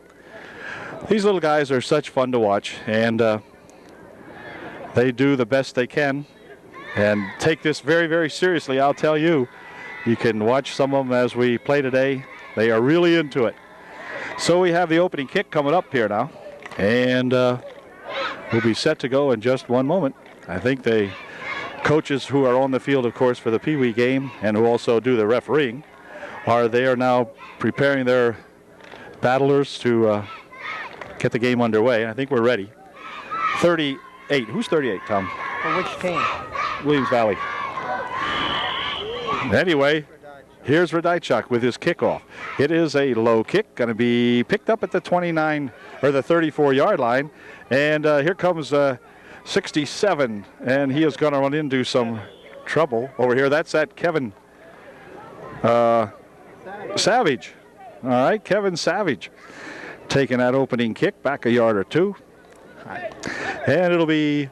These little guys are such fun to watch, and they do the best they can and take this very, very seriously. I'll tell you, you can watch some of them as we play today. They are really into it. So we have the opening kick coming up here now, and we'll be set to go in just one moment. I think the coaches who are on the field, of course, for the Pee Wee game and who also do the refereeing are now preparing their battlers to get the game underway. I think we're ready. 38. Who's 38, Tom? For which team? Williams Valley. Anyway, here's Radaichuk with his kickoff. It is a low kick, going to be picked up at the 29 or the 34-yard line. And here comes 67, and he is going to run into some trouble over here. That's at Kevin Savage. All right, Kevin Savage taking that opening kick back a yard or two. And it'll be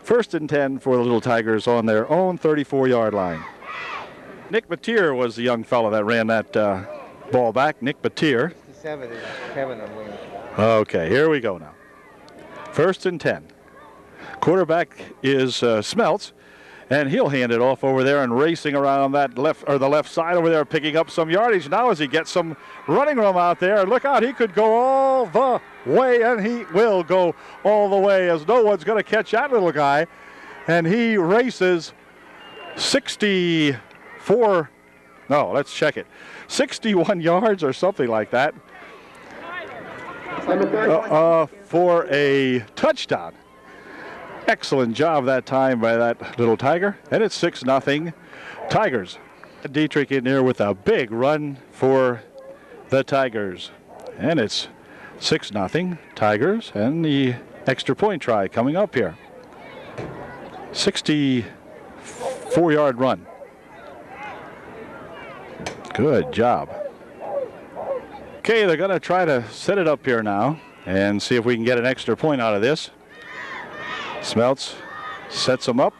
1st and 10 for the Little Tigers on their own 34-yard line. Nick Batier was the young fellow that ran that ball back. Nick Batier. 67 is Kevin on Williams. Okay, here we go now. 1st and 10. Quarterback is Smeltz, and he'll hand it off over there and racing around that the left side over there, picking up some yardage now as he gets some running room out there. Look out, he could go all the way, and he will go all the way as no one's going to catch that little guy. And he races 64, no, let's check it, 61 yards or something like that for a touchdown. Excellent job that time by that little Tiger. And it's 6-0 Tigers. Dietrich in there with a big run for the Tigers. And it's 6-0 Tigers, and the extra point try coming up here. 64-yard run. Good job. Okay, they're going to try to set it up here now and see if we can get an extra point out of this. Smeltz sets them up,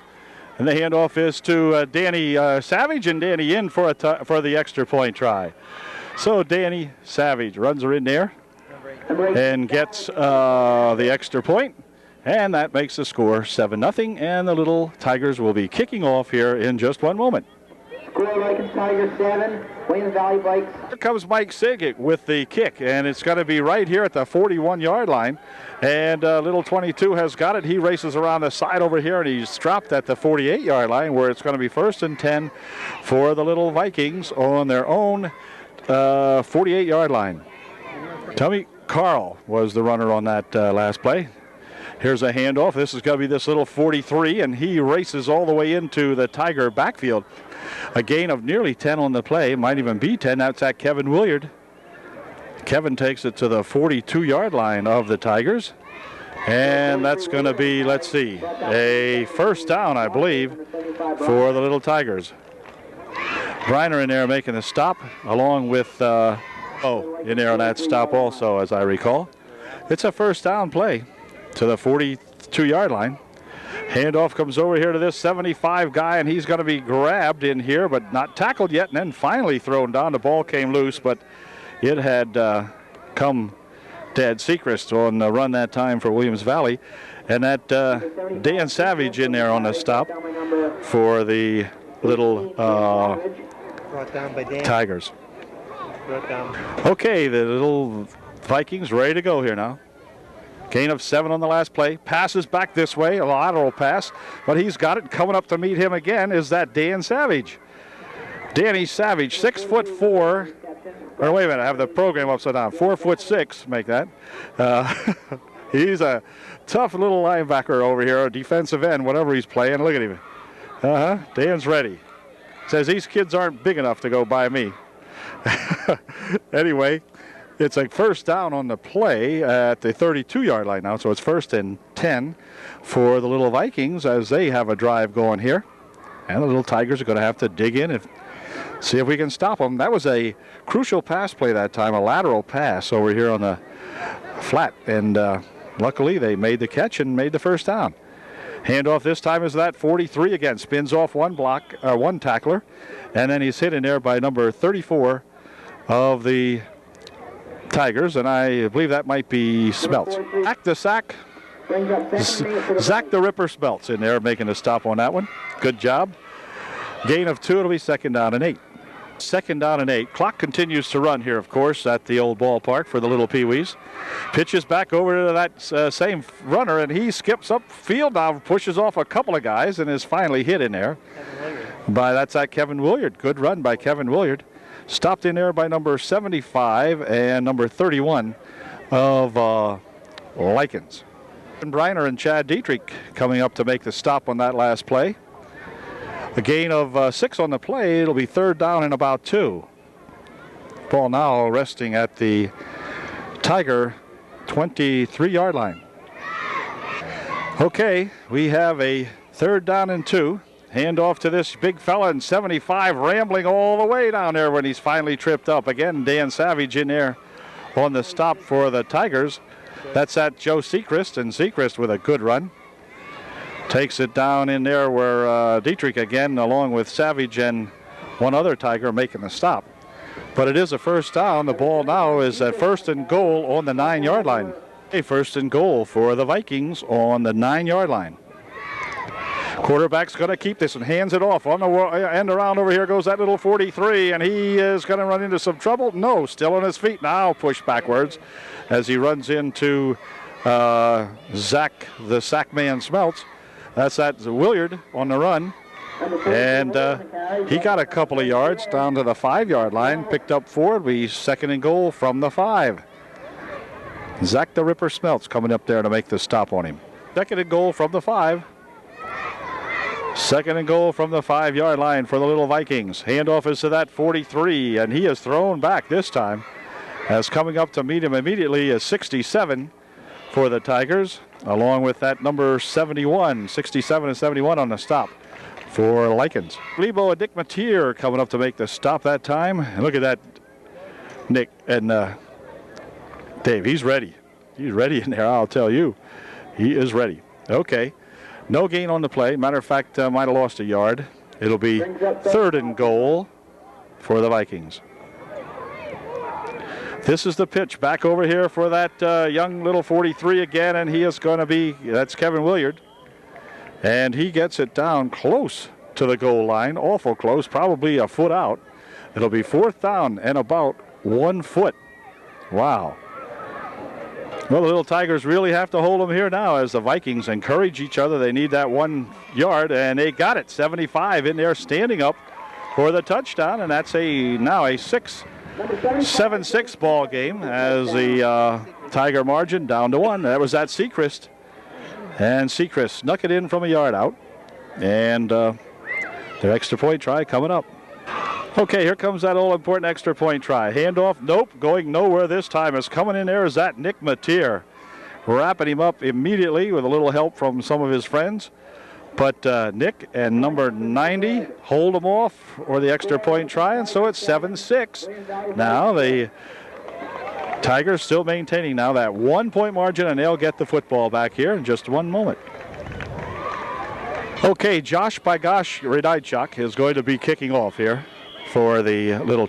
and the handoff is to Danny Savage, and Danny in for the extra point try. So Danny Savage runs her in there and gets the extra point, and that makes the score 7-0, and the Little Tigers will be kicking off here in just one moment. Score Vikings Tigers 7, Williams Valley Vikes. Here comes Mike Sigic with the kick, and it's going to be right here at the 41-yard line. And little 22 has got it. He races around the side over here, and he's dropped at the 48-yard line, where it's going to be 1st and 10 for the Little Vikings on their own 48-yard line. Tommy Carl was the runner on that last play. Here's a handoff. This is going to be this little 43, and he races all the way into the Tiger backfield. A gain of nearly 10 on the play, might even be 10. That's at Kevin Williard. Kevin takes it to the 42-yard line of the Tigers. And that's going to be, let's see, a 1st down, I believe, for the Little Tigers. Briner in there making the stop, along with, in there on that stop also, as I recall. It's a 1st down play to the 42-yard line. Handoff comes over here to this 75 guy, and he's going to be grabbed in here, but not tackled yet, and then finally thrown down. The ball came loose, but it had come dead. Sechrist on the run that time for Williams Valley. And that Dan Savage in there on the stop for the Little Tigers. Okay, the Little Vikings ready to go here now. Gain of 7 on the last play. Passes back this way, a lateral pass, but he's got it. Coming up to meet him again is that Dan Savage. Danny Savage, 6'4". Or wait a minute, I have the program upside down. 4'6", make that. He's a tough little linebacker over here, a defensive end, whatever he's playing. Look at him. Dan's ready. Says these kids aren't big enough to go by me. Anyway, it's a 1st down on the play at the 32-yard line now, so it's 1st and 10 for the Little Vikings as they have a drive going here. And the Little Tigers are going to have to dig in and see if we can stop them. That was a crucial pass play that time, a lateral pass over here on the flat. And luckily they made the catch and made the 1st down. Handoff this time is that 43 again. Spins off one tackler. And then he's hit in there by number 34 of the Tigers, and I believe that might be Smeltz. Zach the Ripper Smeltz in there making a stop on that one. Good job. Gain of 2, it'll be 2nd down and 8. 2nd down and 8. Clock continues to run here, of course, at the old ballpark for the Little Pee-wees. Pitches back over to that same runner, and he skips up field now, pushes off a couple of guys, and is finally hit in there. That's at Kevin Williard. Good run by Kevin Williard. Stopped in there by number 75 and number 31 of Likens. Briner and Chad Dietrich coming up to make the stop on that last play. A gain of 6 on the play. It'll be third down and about 2. Ball now resting at the Tiger 23-yard line. Okay, we have a third down and 2. Hand off to this big fella in 75, rambling all the way down there when he's finally tripped up. Again, Dan Savage in there on the stop for the Tigers. That's at Joe Sechrist, and Sechrist with a good run. Takes it down in there where Dietrich again, along with Savage and one other Tiger, making the stop. But it is a first down. The ball now is at first and goal on the 9-yard line. A first and goal for the Vikings on the 9-yard line. Quarterback's going to keep this and hands it off. On the end around over here goes that little 43, and he is going to run into some trouble. No, still on his feet now, pushed backwards as he runs into Zach, the sack man Smelts. That's that Williard on the run. And he got a couple of yards down to the 5-yard line, picked up 4. It'll be second and goal from the 5. Zach the Ripper Smelts coming up there to make the stop on him. Second and goal from the 5. Second and goal from the 5-yard line for the little Vikings. Handoff is to that 43, and he is thrown back this time. As coming up to meet him immediately is 67 for the Tigers, along with that number 71, 67 and 71 on the stop for Likens. Lebo and Nick Mateer coming up to make the stop that time. And look at that, Nick and Dave, he's ready. He's ready in there, I'll tell you. He is ready. Okay. No gain on the play. Matter of fact, might have lost a yard. It'll be third and goal for the Vikings. This is the pitch back over here for that young little 43 again, and he is going to be, that's Kevin Williard. And he gets it down close to the goal line, awful close, probably a foot out. It'll be fourth down and about 1 foot. Wow. Well, the little Tigers really have to hold them here now as the Vikings encourage each other. They need that 1 yard, and they got it. 75 in there standing up for the touchdown, and that's now a 7-6 ball game as the Tiger margin down to 1. That was at Sechrist. And Sechrist snuck it in from a yard out. And their extra point try coming up. Okay, here comes that all-important extra point try. Handoff, nope, going nowhere this time. Is coming in there is that Nick Mateer. Wrapping him up immediately with a little help from some of his friends. But Nick and number 90 hold him off or the extra point try, and so it's 7-6. Now the Tigers still maintaining now that 1-point margin, and they'll get the football back here in just one moment. Okay, Josh Bygosh Radaichuk is going to be kicking off here for the little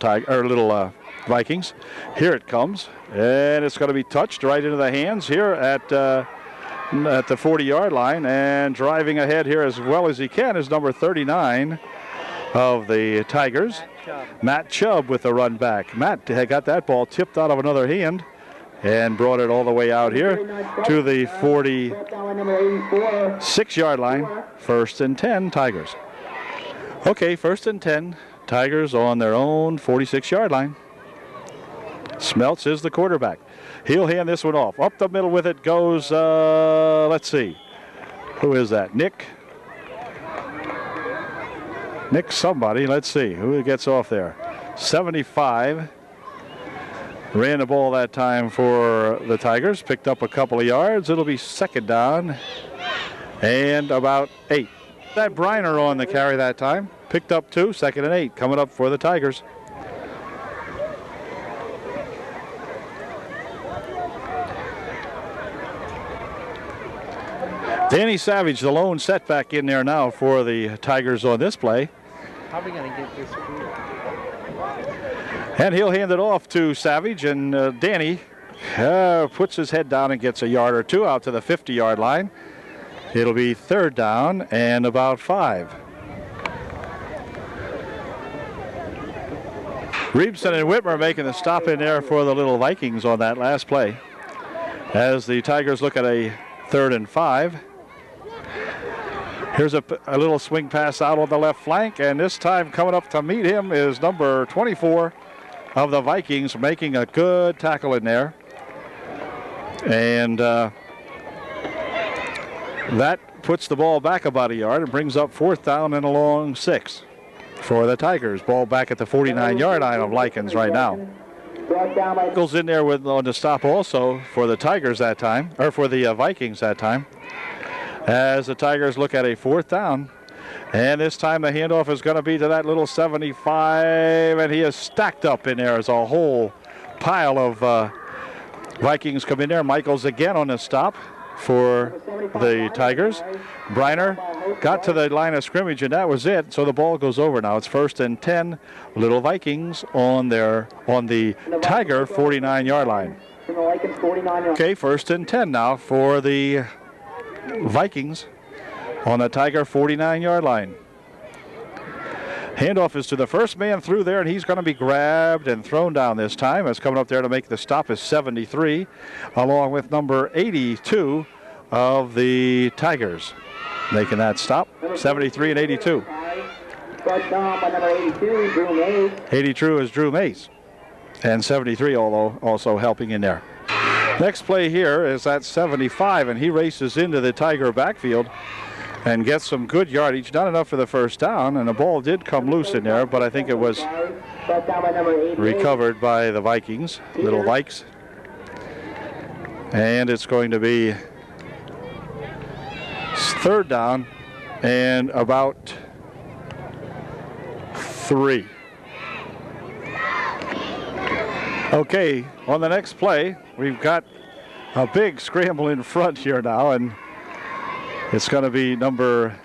Vikings. Here it comes, and it's going to be touched right into the hands here at the 40-yard line, and driving ahead here as well as he can is number 39 of the Tigers, Matt Chubb with the run back. Matt had got that ball tipped out of another hand and brought it all the way out here to the 46-yard line. First and 10, Tigers. Okay, first and 10, Tigers on their own 46-yard line. Smelts is the quarterback. He'll hand this one off. Up the middle with it goes, let's see. Who is that? Nick somebody. Let's see who gets off there. 75. Ran the ball that time for the Tigers. Picked up a couple of yards. It'll be second down and about 8. That Briner on the carry that time. Picked up 2, second and 8. Coming up for the Tigers. Danny Savage, the lone setback in there now for the Tigers on this play. How are we going to get this field? And he'll hand it off to Savage, and Danny puts his head down and gets a yard or 2 out to the 50-yard line. It'll be third down and about 5. Reebson and Whitmer making the stop in there for the little Vikings on that last play. As the Tigers look at a 3rd and 5. Here's a little swing pass out on the left flank, and this time coming up to meet him is number 24 of the Vikings, making a good tackle in there. And that puts the ball back about a yard and brings up 4th down and a long 6 for the Tigers. Ball back at the 49-yard line of Likens right now. Goes in there on the stop also for the Tigers that time, or for the Vikings that time, as the Tigers look at a 4th down. And this time the handoff is going to be to that little 75, and he is stacked up in there as a whole pile of Vikings come in there. Michaels again on the stop for the Tigers. Briner got to the line of scrimmage, and that was it. So the ball goes over now. It's 1st and 10. Little Vikings on the Tiger 49-yard line. Okay, 1st and 10 now for the Vikings on the Tiger 49-yard line. Handoff is to the first man through there, and he's going to be grabbed and thrown down this time. It's coming up there to make the stop is 73, along with number 82 of the Tigers. Making that stop, 73 and 82. 82 is Drew Mays, and 73 also helping in there. Next play here is at 75, and he races into the Tiger backfield and gets some good yardage. Not enough for the 1st down, and the ball did come loose in there, but I think it was recovered by the Vikings, Little Vikes. And it's going to be 3rd down and about 3. Okay, on the next play, we've got a big scramble in front here now, and it's going to be number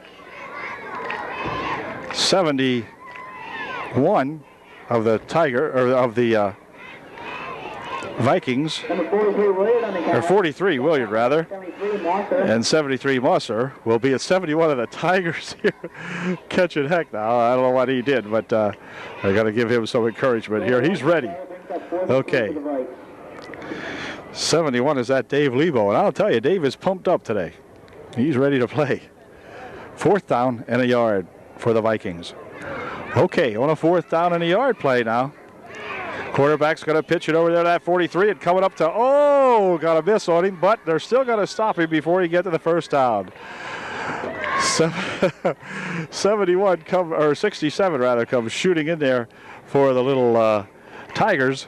71 of the Vikings, or 43, Williard rather, and 73 Musser will be at 71 of the Tigers here. Catching heck now. I don't know what he did, but I got to give him some encouragement here. He's ready. Okay. 71 is that Dave Lebo, and I'll tell you, Dave is pumped up today. He's ready to play. 4th down and a yard for the Vikings. Okay, on a 4th down and a yard play now. Quarterback's going to pitch it over there to that 43 and coming up to, got a miss on him, but they're still going to stop him before he gets to the 1st down. 67 rather comes shooting in there for the little Tigers,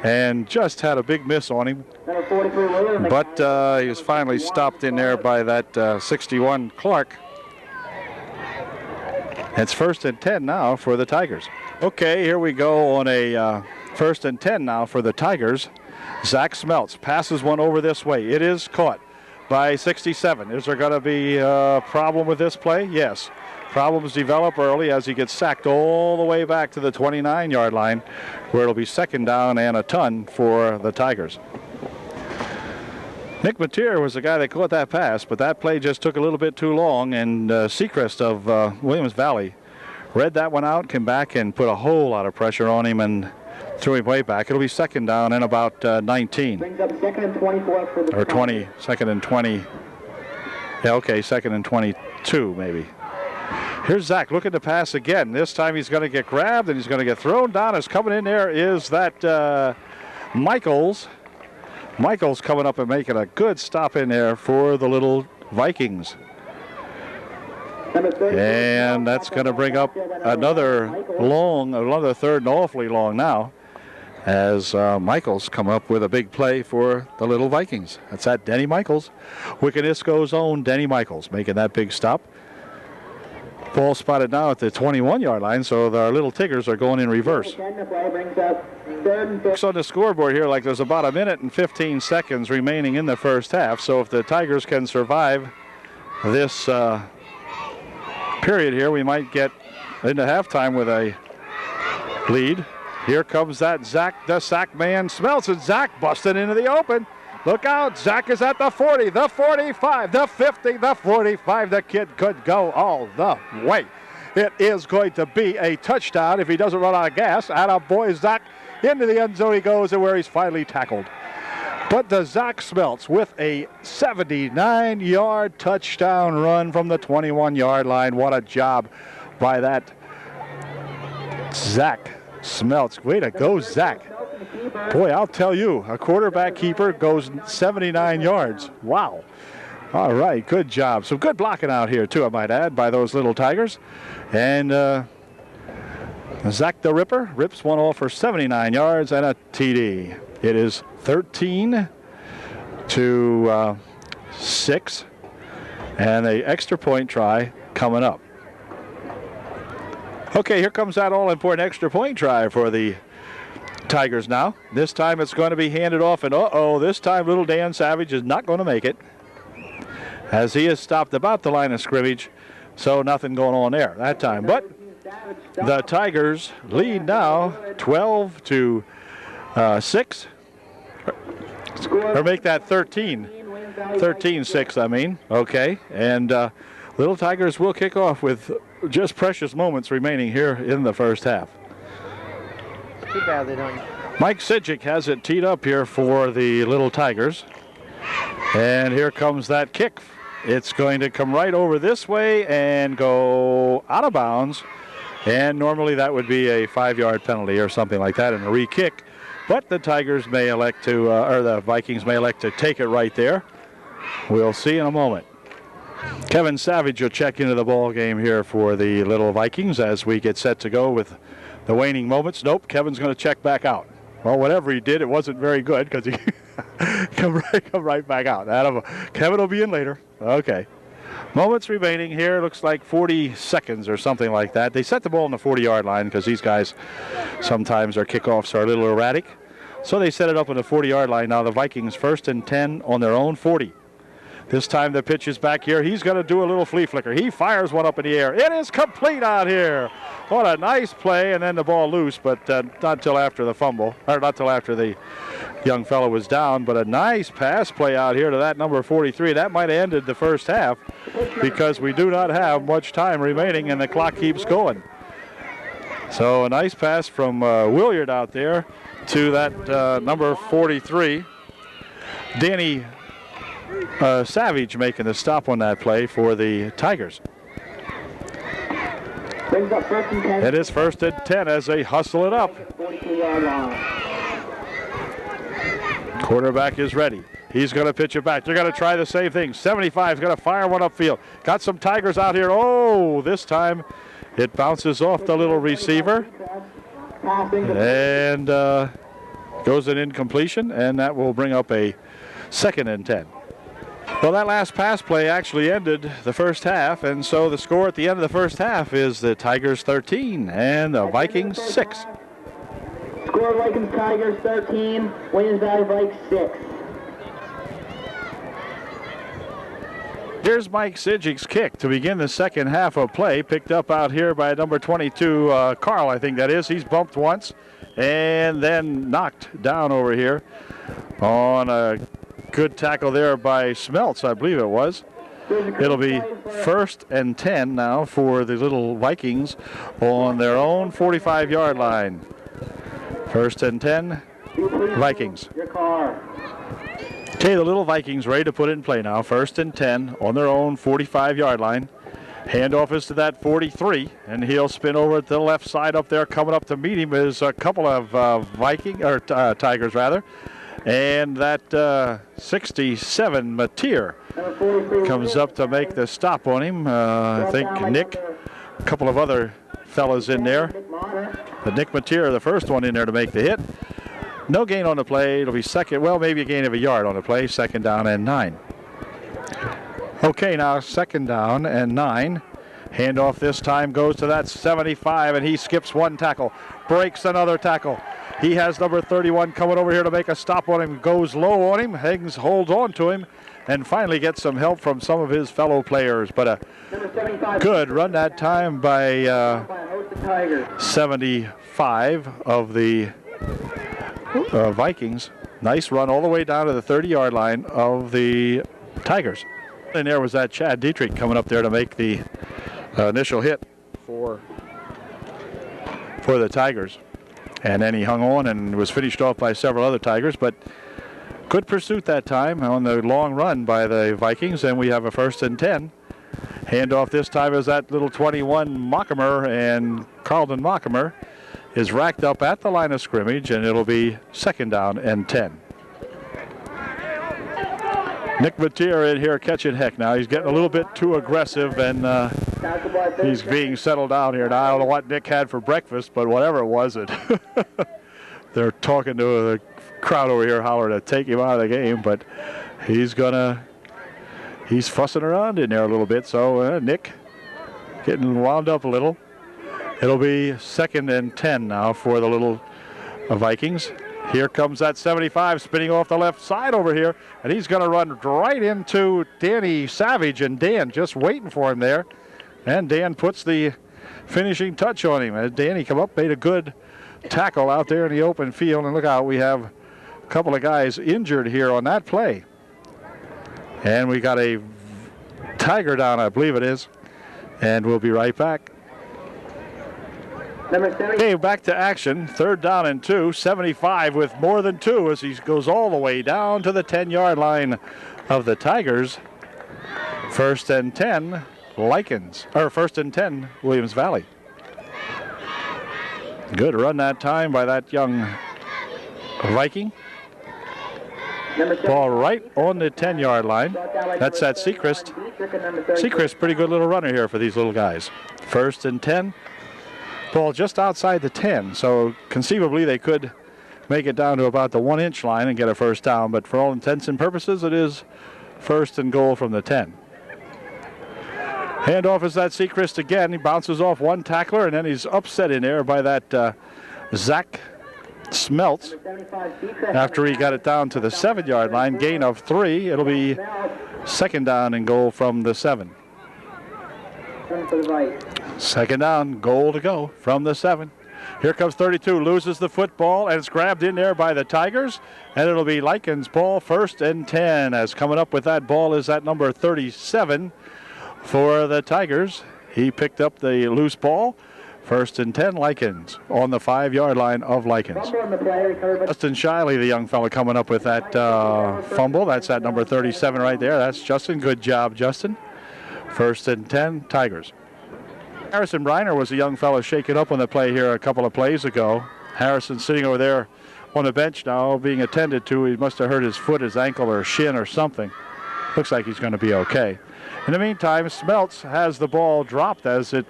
and just had a big miss on him. But he was finally stopped in there by that 61 Clark. It's 1st and 10 now for the Tigers. Okay, here we go on a 1st and 10 now for the Tigers. Zach Smeltz passes one over this way. It is caught by 67. Is there going to be a problem with this play? Yes. Problems develop early as he gets sacked all the way back to the 29-yard line, where it'll be 2nd down and a ton for the Tigers. Nick Mateer was the guy that caught that pass, but that play just took a little bit too long, and Seacrest of Williams Valley read that one out, came back and put a whole lot of pressure on him and threw him way back. It'll be 2nd down and about 19. Brings up 2nd and 24 for the or 20, 2nd and 20. Yeah, okay, 2nd and 22 maybe. Here's Zach looking to pass again. This time he's going to get grabbed and he's going to get thrown down. As coming in there is that Michaels. Michaels coming up and making a good stop in there for the little Vikings. And that's going to bring up another 3rd and awfully long now, as Michaels come up with a big play for the little Vikings. That's that Denny Michaels. Wiccanisco's own Denny Michaels making that big stop. Ball spotted now at the 21-yard line, so our little Tigers are going in reverse. Looks on the scoreboard here like there's about 1 minute and 15 seconds remaining in the 1st half, so if the Tigers can survive this period here, we might get into halftime with a lead. Here comes that the sack man Smeltz, and Zach busting into the open. Look out, Zach is at the 40, the 45, the 50, the 45. The kid could go all the way. It is going to be a touchdown if he doesn't run out of gas. Attaboy, Zach, into the end zone he goes, and where he's finally tackled. But the Zach Smeltz with a 79-yard touchdown run from the 21-yard line. What a job by that Zach Smeltz. Way to go, Zach. Boy, I'll tell you, a quarterback keeper goes 79 yards. Wow. All right, good job. Some good blocking out here, too, I might add, by those little Tigers. And Zach the Ripper rips one off for 79 yards and a TD. It is 13 to 6, and an extra point try coming up. Okay, here comes that all-important extra point try for the Tigers now. This time it's going to be handed off, and this time little Dan Savage is not going to make it, as he is stopped about the line of scrimmage, so nothing going on there that time. But the Tigers lead now 12 to 6, or make that 13-6, I mean. Okay, and little Tigers will kick off with just precious moments remaining here in the first half. Too bad they don't. Mike Sidgic has it teed up here for the little Tigers. And here comes that kick. It's going to come right over this way and go out of bounds. And normally that would be a 5-yard penalty or something like that and a re-kick. But the Tigers may elect to, or the Vikings may elect to take it right there. We'll see in a moment. Kevin Savage will check into the ball game here for the little Vikings as we get set to go with the waning moments. Nope, Kevin's going to check back out. Well, whatever he did, it wasn't very good because he come right back out. Kevin will be in later. Okay. Moments remaining here. Looks like 40 seconds or something like that. They set the ball on the 40-yard line because these guys, sometimes their kickoffs are a little erratic. So they set it up on the 40-yard line. Now the Vikings 1st and 10 on their own 40. This time the pitch is back here. He's going to do a little flea flicker. He fires one up in the air. It is complete out here. What a nice play, and then the ball loose, but not till after the fumble, or not till after the young fellow was down, but a nice pass play out here to that number 43. That might have ended the first half because we do not have much time remaining, and the clock keeps going. So a nice pass from Williard out there to that number 43. Danny Savage making the stop on that play for the Tigers. It is 1st and 10 as they hustle it up. Quarterback is ready. He's going to pitch it back. They're going to try the same thing. 75 is going to fire one upfield. Got some Tigers out here. Oh, this time it bounces off the little receiver and goes an incompletion, and that will bring up a 2nd and 10. Well, that last pass play actually ended the first half, and so the score at the end of the first half is the Tigers 13 and the Vikings 6. Score Vikings Tigers 13, Williams-Valley Vikes 6. Here's Mike Sidgic's kick to begin the second half of play, picked up out here by number 22, Carl, I think that is. He's bumped once and then knocked down over here on a good tackle there by Smeltz, I believe it was. It'll be 1st and 10 now for the little Vikings on their own 45-yard line. 1st and 10, Vikings. Okay, the little Vikings ready to put it in play now. 1st and 10 on their own 45-yard line. Handoff is to that 43, and he'll spin over to the left side up there. Coming up to meet him is a couple of Tigers rather. And that 67, Mateer, comes up to make the stop on him. I think Nick, a couple of other fellas in there. But Nick Mateer, the first one in there to make the hit. No gain on the play. It'll be second, well, maybe a gain of a yard on the play. 2nd down and 9. Okay, now 2nd down and 9. Handoff this time goes to that 75, and he skips one tackle, breaks another tackle. He has number 31 coming over here to make a stop on him, goes low on him, Higgs holds on to him, and finally gets some help from some of his fellow players. But a good run that time by 75 of the Vikings. Nice run all the way down to the 30-yard line of the Tigers. And there was that Chad Dietrich coming up there to make the initial hit for the Tigers. And then he hung on and was finished off by several other Tigers, but good pursuit that time on the long run by the Vikings, and we have a 1st and 10. Handoff this time is that little 21 Mockimer, and Carlton Mockimer is racked up at the line of scrimmage, and it'll be 2nd down and 10. Nick Mateer in here catching heck now. He's getting a little bit too aggressive, and he's being settled down here. Now, I don't know what Nick had for breakfast, but whatever it was, they're talking to the crowd over here, hollering to take him out of the game, but he's fussing around in there a little bit. So Nick getting wound up a little. It'll be 2nd and 10 now for the little Vikings. Here comes that 75 spinning off the left side over here, and he's going to run right into Danny Savage, and Dan just waiting for him there. And Dan puts the finishing touch on him. As Danny come up, made a good tackle out there in the open field, and look out, we have a couple of guys injured here on that play. And we got a Tiger down, I believe it is, and we'll be right back. Okay, back to action. 3rd down and 2. 75 with more than 2 as he goes all the way down to the 10-yard line of the Tigers. 1st and 10, Lycans, or 1st and 10, Williams Valley. Good run that time by that young Viking. Ball right on the 10-yard line. That's that Sechrist. Sechrist, pretty good little runner here for these little guys. 1st and 10. Ball just outside the 10, so conceivably they could make it down to about the 1-inch line and get a 1st down, but for all intents and purposes, it is 1st and goal from the 10. Handoff is that Sechrist again. He bounces off one tackler, and then he's upset in there by that Zach Smeltz. After he got it down to the 7-yard line, gain of 3. It'll be 2nd down and goal from the 7. 2nd down, goal to go from the 7. Here comes 32, loses the football, and it's grabbed in there by the Tigers, and it'll be Lycans' ball, 1st and 10. As coming up with that ball is that number 37 for the Tigers. He picked up the loose ball. 1st and 10, Lycans on the 5-yard line of Lycans. Justin Shiley, the young fellow, coming up with that fumble. That's that number 37 right there. That's Justin. Good job, Justin. 1st and 10, Tigers. Harrison Briner was a young fellow shaken up on the play here a couple of plays ago. Harrison sitting over there on the bench now being attended to. He must have hurt his foot, his ankle, or shin or something. Looks like he's going to be okay. In the meantime, Smeltz has the ball dropped as it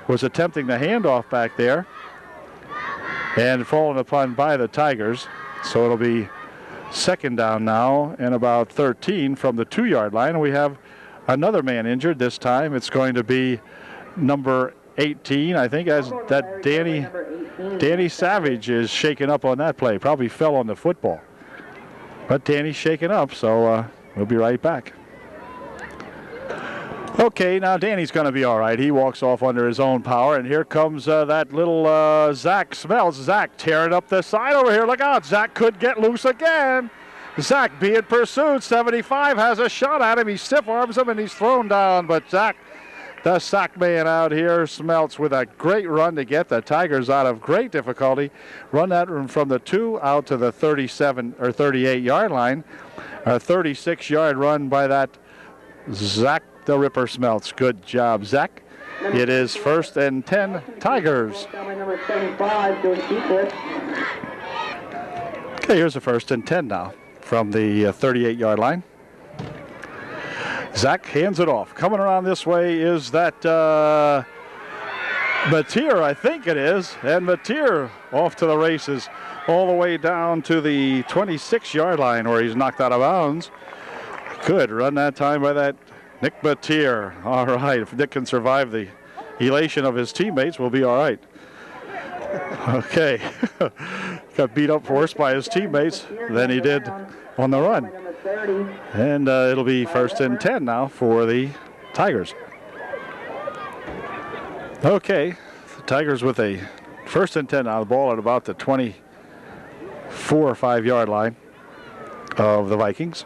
was attempting the handoff back there and fallen upon by the Tigers. So it'll be 2nd down now and about 13 from the 2-yard line. We have another man injured. This time it's going to be number 18, I think, as that Danny Savage is shaken up on that play. Probably fell on the football. But Danny's shaken up, so we'll be right back. Okay, now Danny's going to be all right. He walks off under his own power, and here comes that little Zach Smells. Zach tearing up the side over here. Look out, Zach could get loose again. Zach being pursued. 75 has a shot at him. He stiff arms him, and he's thrown down, but Zach, the sack man out here, Smeltz with a great run to get the Tigers out of great difficulty. Run that from the 2 out to the 37 or 38-yard line. A 36-yard run by that Zach the Ripper Smeltz. Good job, Zach. It is 1st and 10, Tigers. Okay, here's a 1st and 10 now from the 38-yard line. Zach hands it off. Coming around this way is that Mateer, I think it is. And Mateer off to the races all the way down to the 26-yard line where he's knocked out of bounds. Good run that time by that Nick Mateer. All right, if Nick can survive the elation of his teammates, we'll be all right. Okay. Got beat up worse by his teammates than he did on the run. And it'll be 1st and 10 now for the Tigers. Okay, the Tigers with a 1st and 10 now. The ball at about the 24 or 5-yard line of the Vikings.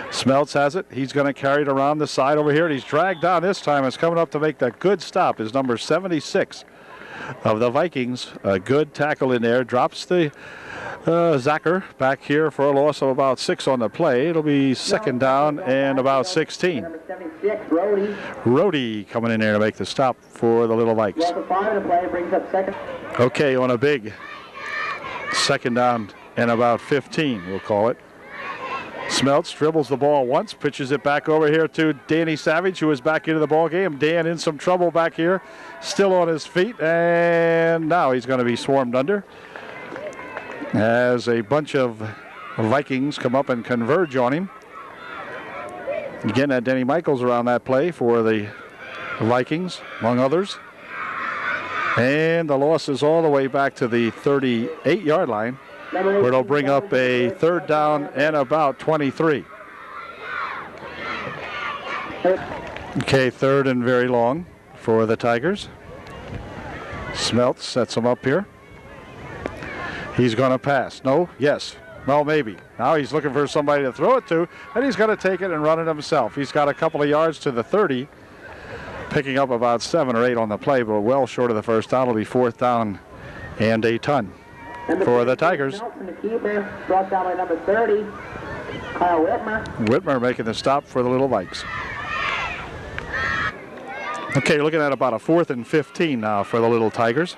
Smeltz has it. He's going to carry it around the side over here. And he's dragged down this time. It's coming up to make that good stop is number 76 of the Vikings. A good tackle in there. Drops the Zacher back here for a loss of about 6 on the play. It'll be second down and about 16. Number 76, Rhodey. Rhodey coming in there to make the stop for the Little Vikes. 12-5 in the play, brings up second. Okay, on a big second down and about 15, we'll call it. Smeltz dribbles the ball once, pitches it back over here to Danny Savage, who is back into the ball game. Dan in some trouble back here, still on his feet, and now he's going to be swarmed under as a bunch of Vikings come up and converge on him. Again, that Denny Michaels around that play for the Vikings, among others. And the loss is all the way back to the 38-yard line, where it'll bring up a third down and about 23. Okay, third and very long for the Tigers. Smeltz sets him up here. He's going to pass. No? Yes. Well, maybe. Now he's looking for somebody to throw it to, and he's going to take it and run it himself. He's got a couple of yards to the 30, picking up about 7 or 8 on the play, but well short of the first down. It'll be fourth down and a ton for the Tigers. The keeper, brought down by number 30, Kyle Whitmer. Whitmer making the stop for the Little Vikes. Okay, you're looking at about a 4th and 15 now for the Little Tigers.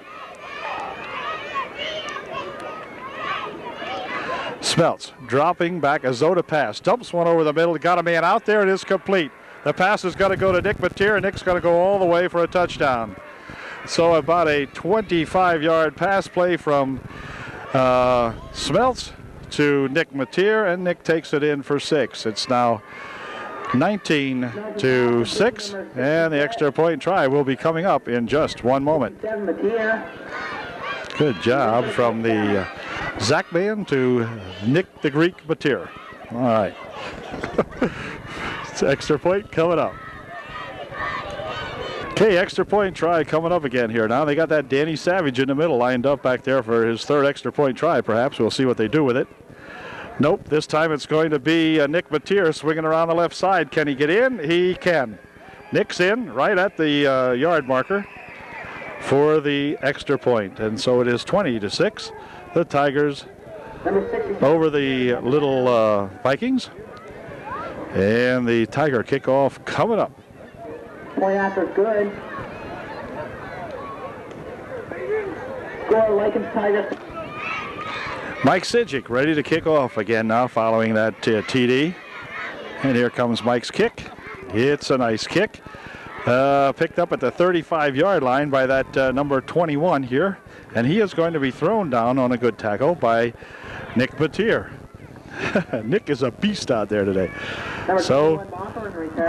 Smeltz dropping back, a Zota pass, dumps one over the middle, got a man out there, it is complete. The pass is going to go to Nick Mateer, and Nick's going to go all the way for a touchdown. So about a 25-yard pass play from Smeltz to Nick Mateer, and Nick takes it in for 6. It's now 19-6, and the extra point try will be coming up in just one moment. Good job from the Zach man to Nick the Greek Mateer. All right. It's extra point coming up. Okay, extra point try coming up again here. Now they got that Danny Savage in the middle lined up back there for his third extra point try, perhaps. We'll see what they do with it. Nope, this time it's going to be Nick Mateer swinging around the left side. Can he get in? He can. Nick's in right at the yard marker for the extra point. And so it is 20-6. The Tigers over the Little Vikings. And the Tiger kickoff coming up. Point after good. Score, Lycans Tigers. Mike Sidgic ready to kick off again now following that TD. And here comes Mike's kick. It's a nice kick. Picked up at the 35-yard line by that number 21 here. And he is going to be thrown down on a good tackle by Nick Mateer. Nick is a beast out there today. So,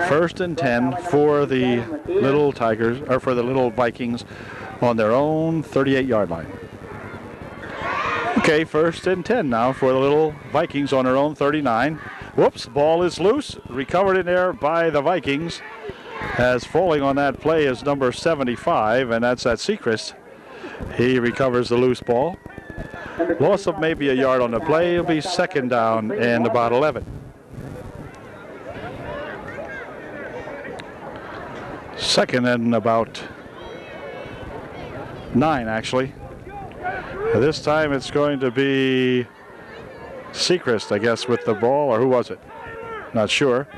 first and 10 for the Little Tigers, or for the Little Vikings on their own 38-yard line. Okay, first and 10 now for the Little Vikings on their own 39. Whoops, ball is loose. Recovered in there by the Vikings. As falling on that play is number 75, and that's at Sechrist. He recovers the loose ball. Loss of maybe a yard on the play. It'll be second down and about 11. Second and about 9, actually. This time it's going to be Sechrist, I guess, with the ball, or who was it? Not sure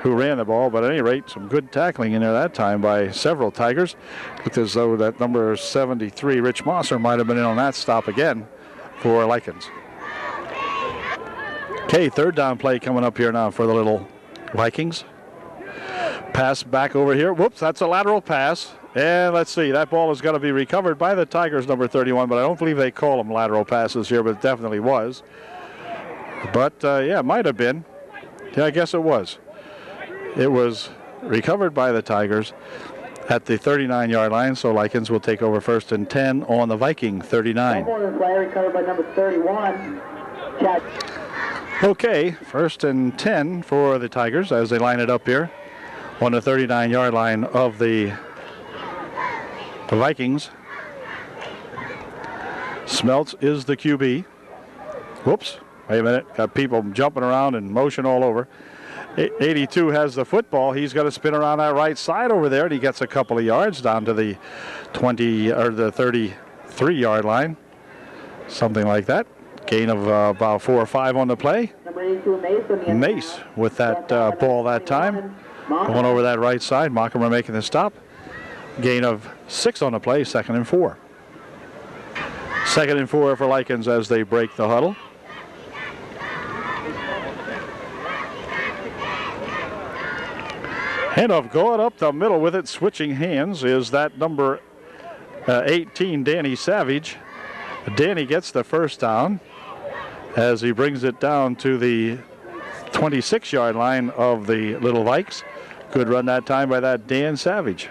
who ran the ball, but at any rate, some good tackling in there that time by several Tigers. Looked as though that number 73, Rich Mosser, might have been in on that stop again for Lycans. Okay, third down play coming up here now for the Little Vikings. Pass back over here. Whoops, that's a lateral pass. And let's see, that ball is going to be recovered by the Tigers, number 31, but I don't believe they call them lateral passes here, but it definitely was. But, yeah, it might have been. Yeah, I guess it was. It was recovered by the Tigers at the 39-yard line, so Lycans will take over first and 10 on the Viking 39. Recovered by number 31. Okay, first and 10 for the Tigers as they line it up here on the 39-yard line of the Vikings. Smeltz is the QB. Whoops, wait a minute, got people jumping around and motion all over. 82 has the football. He's going to spin around that right side over there, and he gets a couple of yards down to the 20 or the 33-yard line, something like that. Gain of about 4 or 5 on the play. Number 82, Mace. Mace with that ball that time. Going over that right side. Mockimer making the stop. Gain of 6 on the play, 2nd and 4. 2nd and 4 for Lycans as they break the huddle. Handoff going up the middle with it, switching hands, is that number 18, Danny Savage. Danny gets the first down as he brings it down to the 26-yard line of the Little Vikes. Good run that time by that Dan Savage.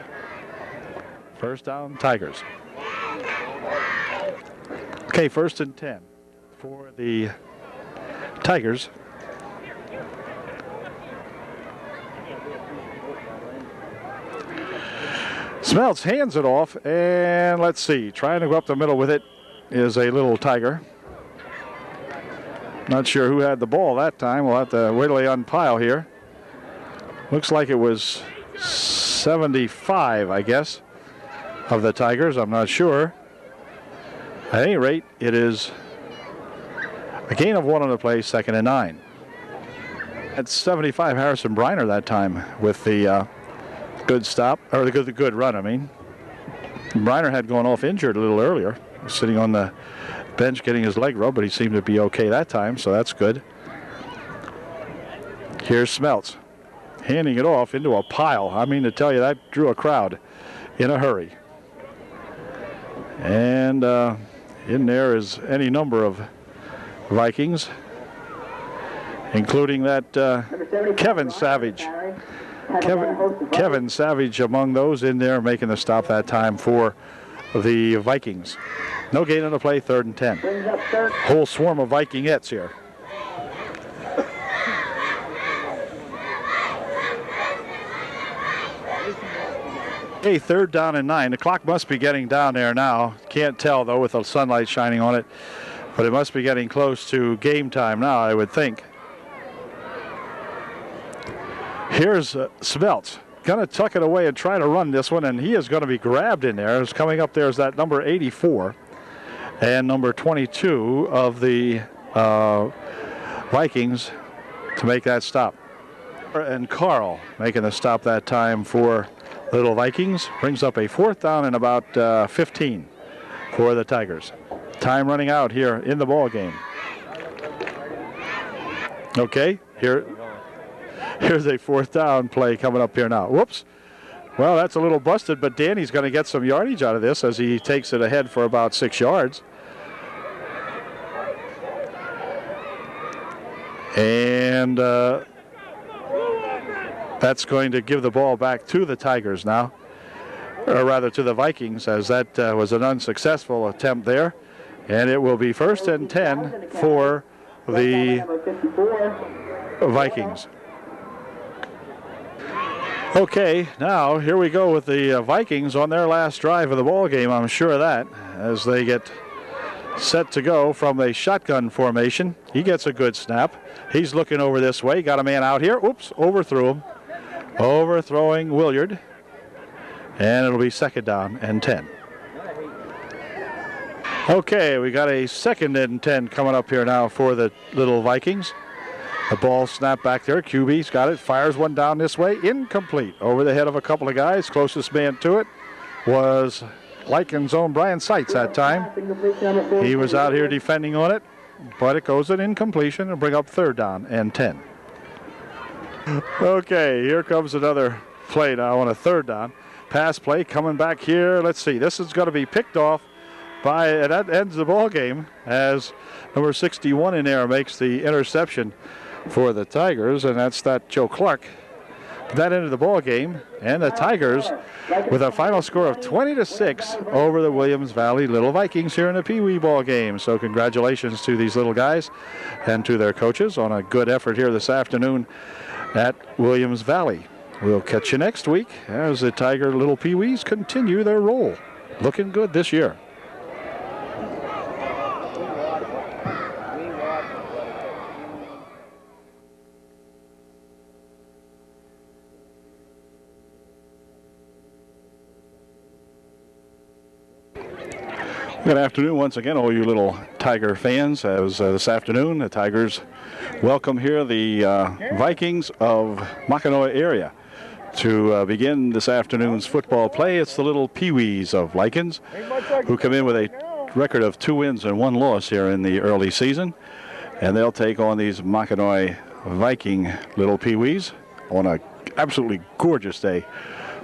First down, Tigers. Okay, 1st and 10 for the Tigers. Smelts hands it off, and let's see, trying to go up the middle with it is a Little Tiger. Not sure who had the ball that time. We'll have to wait till they unpile here. Looks like it was 75, I guess, of the Tigers. I'm not sure. At any rate, it is a gain of 1 on the play, 2nd and 9. At 75, Harrison Briner that time with the good stop, or the good run, I mean. Briner had gone off injured a little earlier, sitting on the bench getting his leg rubbed, but he seemed to be okay that time, so that's good. Here's Smelts, handing it off into a pile. I mean to tell you, that drew a crowd in a hurry. And in there is any number of Vikings, including that Kevin Savage. Kevin Savage among those in there making the stop that time for the Vikings. No gain on the play, 3rd and 10. Whole swarm of Vikingettes here. Okay, 3rd down and 9. The clock must be getting down there now. Can't tell though with the sunlight shining on it, but it must be getting close to game time now, I would think. Here's Smelts. Going to tuck it away and try to run this one, and he is going to be grabbed in there. It's coming up there is that number 84 and number 22 of the Vikings to make that stop. And Carl making the stop that time for Little Vikings. Brings up a 4th down and about 15 for the Tigers. Time running out here in the ball game. Okay, here's a 4th down play coming up here now. Whoops. Well, that's a little busted, but Danny's going to get some yardage out of this as he takes it ahead for about 6 yards. And that's going to give the ball back to the Tigers now, or rather to the Vikings, as that was an unsuccessful attempt there. And it will be 1st and 10 for the Vikings. Okay, now here we go with the Vikings on their last drive of the ball game. I'm sure of that, as they get set to go from a shotgun formation. He gets a good snap. He's looking over this way. Got a man out here. Oops, overthrew him. Overthrowing Williard. And it'll be 2nd down and 10. Okay, we got a 2nd and 10 coming up here now for the Little Vikings. The ball snapped back there. QB's got it. Fires one down this way. Incomplete. Over the head of a couple of guys. Closest man to it was Lycan's own Brian Seitz that time. He was out here defending on it, but it goes an incompletion and bring up 3rd down and 10. Okay, here comes another play now on a 3rd down. Pass play coming back here. Let's see. This is going to be picked off by, and that ends the ball game as number 61 in there makes the interception for the Tigers, and that's that Joe Clark. That ended the ball game, and the Tigers with a final score of 20-6 over the Williams Valley Little Vikings here in the Pee Wee ball game. So congratulations to these little guys and to their coaches on a good effort here this afternoon at Williams Valley. We'll catch you next week as the Tiger Little Pee Wees continue their roll. Looking good this year. Good afternoon once again, all you little Tiger fans. As this afternoon, the Tigers welcome here the Vikings of Makinoy area to begin this afternoon's football play. It's the little Pee-wees of Lycans who come in with a record of 2 wins and 1 loss here in the early season. And they'll take on these Makinoy Viking little Pee-wees on an absolutely gorgeous day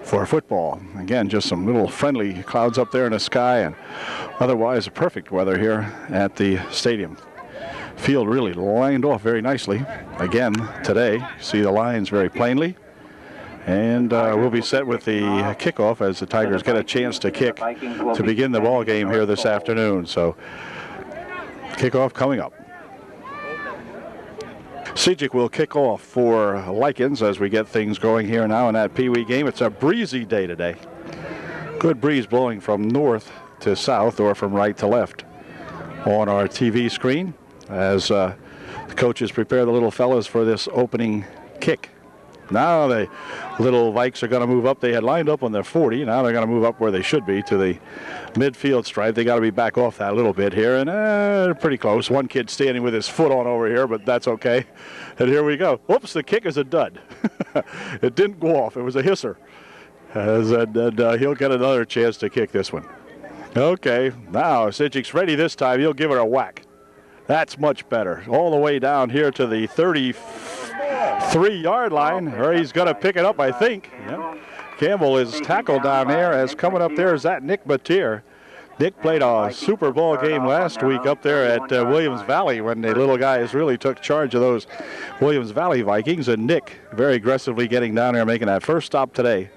for football. Again, just some little friendly clouds up there in the sky, and otherwise perfect weather here at the stadium. Field really lined off very nicely. Again, today, see the lines very plainly. And we'll be set with the kickoff as the Tigers get a chance to kick to begin the ball game here this afternoon. So, kickoff coming up. Sejic will kick off for Lycans as we get things going here now in that Pee-wee game. It's a breezy day today. Good breeze blowing from north to south or from right to left on our TV screen as the coaches prepare the little fellas for this opening kick. Now the little Vikes are going to move up. They had lined up on their 40. Now they're going to move up where they should be to the midfield stripe. They got to be back off that a little bit here, and they're pretty close. One kid standing with his foot on over here, but that's okay. And here we go. Whoops, the kick is a dud. It didn't go off. It was a hisser. He'll get another chance to kick this one. Okay, now Sijic's ready this time. He'll give it a whack. That's much better. All the way down here to the 33-yard line, or he's going to pick it up, I think. Yep. Campbell is tackled down there. As coming up there is that Nick Mateer. Nick played a Super Bowl game last week up there at Williams Valley when the little guys really took charge of those Williams Valley Vikings. And Nick very aggressively getting down there, making that first stop today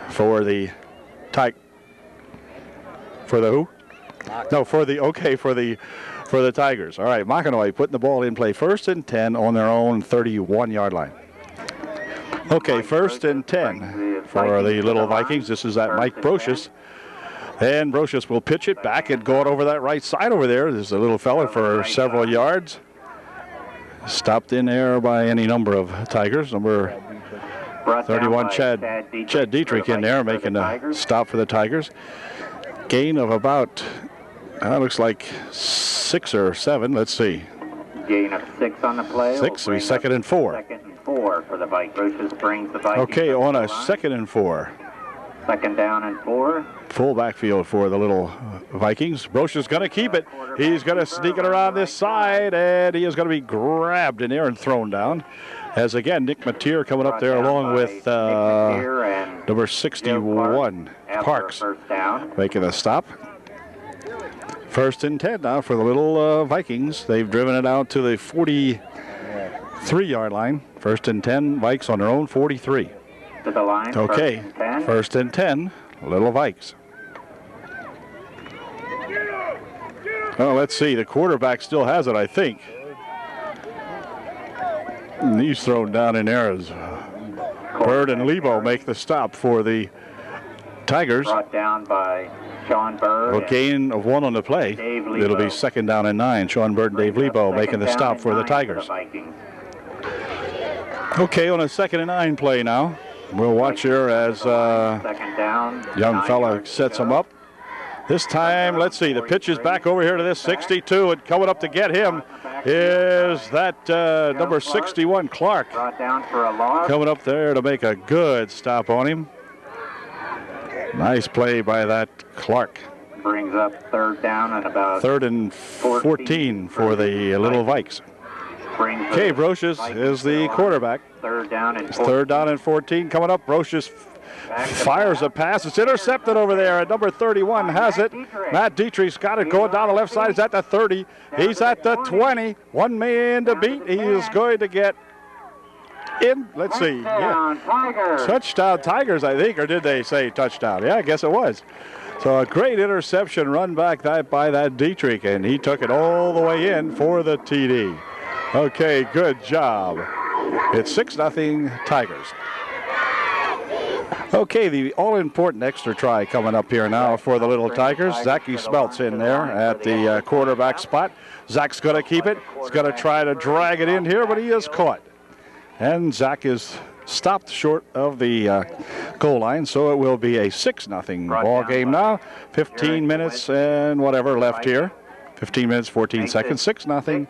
for the for the who? No, for the Tigers. All right, Makinoy putting the ball in play 1st and 10 on their own 31-yard line. Okay, 1st and 10 for the little Vikings. This is that Mike Brocious. And Brocious will pitch it back and go over that right side over there. There's a little fella for several yards. Stopped in there by any number of Tigers. Number 31, Chad Dietrich in there making a stop for the Tigers. Gain of about, looks like 6 or 7. Let's see. Gain of 6 on the play. 6, so 2nd and 4. 2nd and 4 for the Vikings. Brings the Vikings. Okay, on a 2nd and 4. 2nd down and 4. Full backfield for the little Vikings. Brocious going to keep it. He's going to sneak it around this side, and he is going to be grabbed in there and thrown down. As again, Nick Mateer coming up there along with number 61, Parks, making a stop. 1st and 10 now for the little Vikings. They've driven it out to the 43-yard line. 1st and 10, Vikes on their own 43. To the line. Okay, 1st and 10, little Vikes. Well, let's see. The quarterback still has it, I think. And he's thrown down in there as Bird and Lebo make the stop for the Tigers. Brought down by Sean Bird. A gain of 1 on the play. It'll be 2nd down and 9. Sean Bird and Dave Lebo making the stop for the Tigers. Okay, on a 2nd and 9 play now. We'll watch here as young fella sets him up. This time, let's see, the pitch is back over here to this 62, and coming up to get him is that number 61, Clark. Coming up there to make a good stop on him. Nice play by that Clark. Brings up 3rd down and about 3rd and 14 for the little Vikes. Okay, Brocious is the quarterback. 3rd down and 14. 3rd down and 14 coming up. Brocious fires a pass. It's intercepted over there. Number 31 has it. Matt Dietrich's got it going down the left side. He's at the 30. He's at the 20. 1 man to beat. He is going to get in. Let's see. Yeah. Touchdown Tigers, I think, or did they say touchdown? Yeah, I guess it was. So a great interception run back by that Dietrich, and he took it all the way in for the TD. Okay, good job. It's 6-0 Tigers. Okay, the all-important extra try coming up here now for the little Tigers. Zachy Smelt's in there at the quarterback spot. Zach's going to keep it. He's going to try to drag it in here, but he is caught. And Zach is stopped short of the goal line, so it will be a 6-0 ball game now. 15 minutes and whatever left here. 15 minutes, 14 seconds, 6-0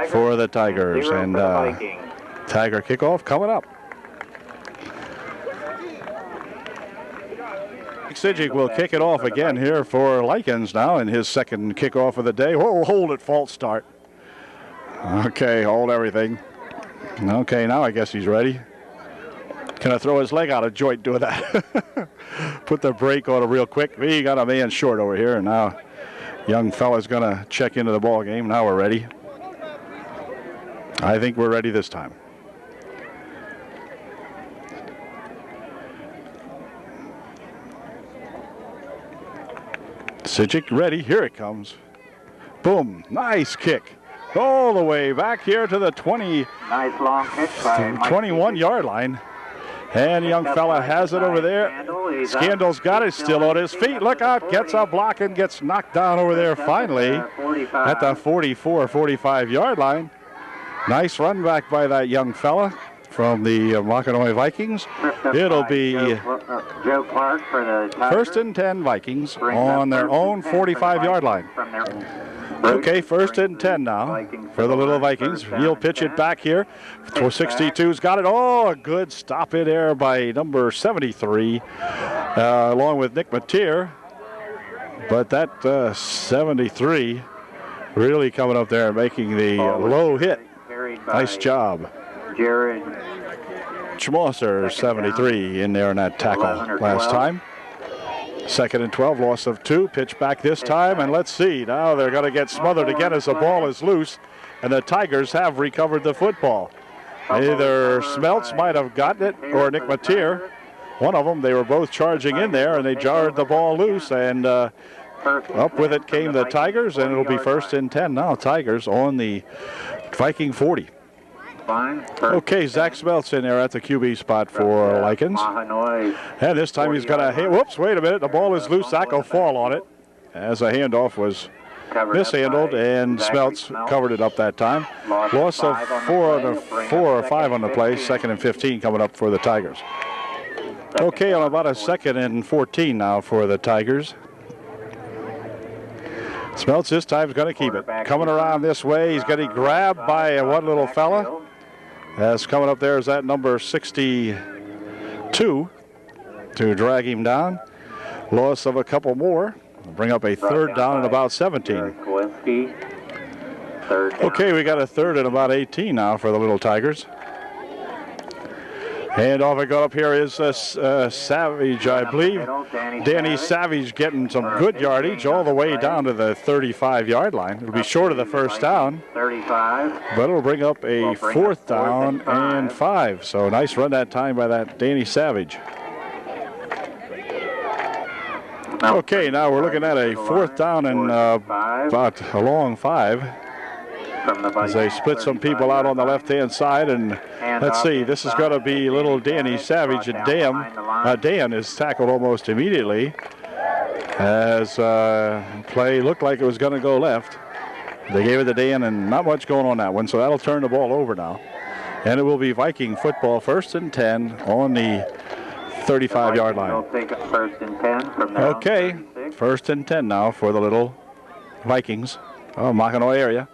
for the Tigers. And Tiger kickoff coming up. Sidgwick will kick it off again here for Likens now in his second kickoff of the day. Whoa, hold it, false start. Okay, hold everything. Okay, now I guess he's ready. Gonna throw his leg out of joint doing that. Put the brake on it real quick. We got a man short over here, and now young fella's gonna check into the ball game. Now we're ready. I think we're ready this time. Sidgwick ready. Here it comes. Boom. Nice kick. All the way back here to the 20. Nice long kick by 21-yard line. And young fella has it over there. Scandal's got it still on his feet. Look out. Gets a block and gets knocked down over there finally at the 44, 45-yard line. Nice run back by that young fella from the Mockanoy Vikings. It'll be Joe Clark for the Tigers. 1st and 10 Vikings on their own 45-yard line. Okay, 1st and 10 now for the little Vikings. He'll pitch it back here. 62's got it. Oh, a good stop in there by number 73, along with Nick Mateer. But that 73 really coming up there and making the low hit. Nice job. Jared Schmosser, 73, in there in that tackle last time. 2nd and 12, loss of 2. Pitch back this time, and let's see. Now they're going to get smothered again as the ball is loose, and the Tigers have recovered the football. Either Smeltz might have gotten it or Nick Mateer. One of them, they were both charging in there, and they jarred the ball loose, and up with it came the Tigers, and it'll be 1st and 10 now. Tigers on the Viking 40. Okay, Zach Smeltz in there at the QB spot for Likens. And this time he's going to, hey, whoops, wait a minute. The ball is loose. Zach will fall on it as a handoff was mishandled, and Smeltz covered it up that time. Loss of 4 or 5 on the play. 2nd and 15 coming up for the Tigers. Okay, on about a 2nd and 14 now for the Tigers. Smeltz this time is going to keep it. Coming around this way, he's getting grabbed by one little fella. As coming up there is that number 62 to drag him down. Loss of a couple more. Bring up a 3rd down and about 17. Okay, we got a 3rd and about 18 now for the little Tigers. Handoff I got up here is Savage, I believe. Danny Savage getting some good yardage all the way down to the 35-yard line. It'll be short of the 1st down, but it'll bring up a 4th down and 5. So nice run that time by that Danny Savage. Okay, now we're looking at a 4th down and about a long 5. As they split some people out on the left-hand side, and let's see, this is going to be little Danny Savage, and Dan is tackled almost immediately as play looked like it was going to go left. They gave it to Dan, and not much going on that one, so that'll turn the ball over now. And it will be Viking football, 1st and 10 on the 35-yard line. Okay, 1st and 10 now for the little Vikings. Mockanoy area.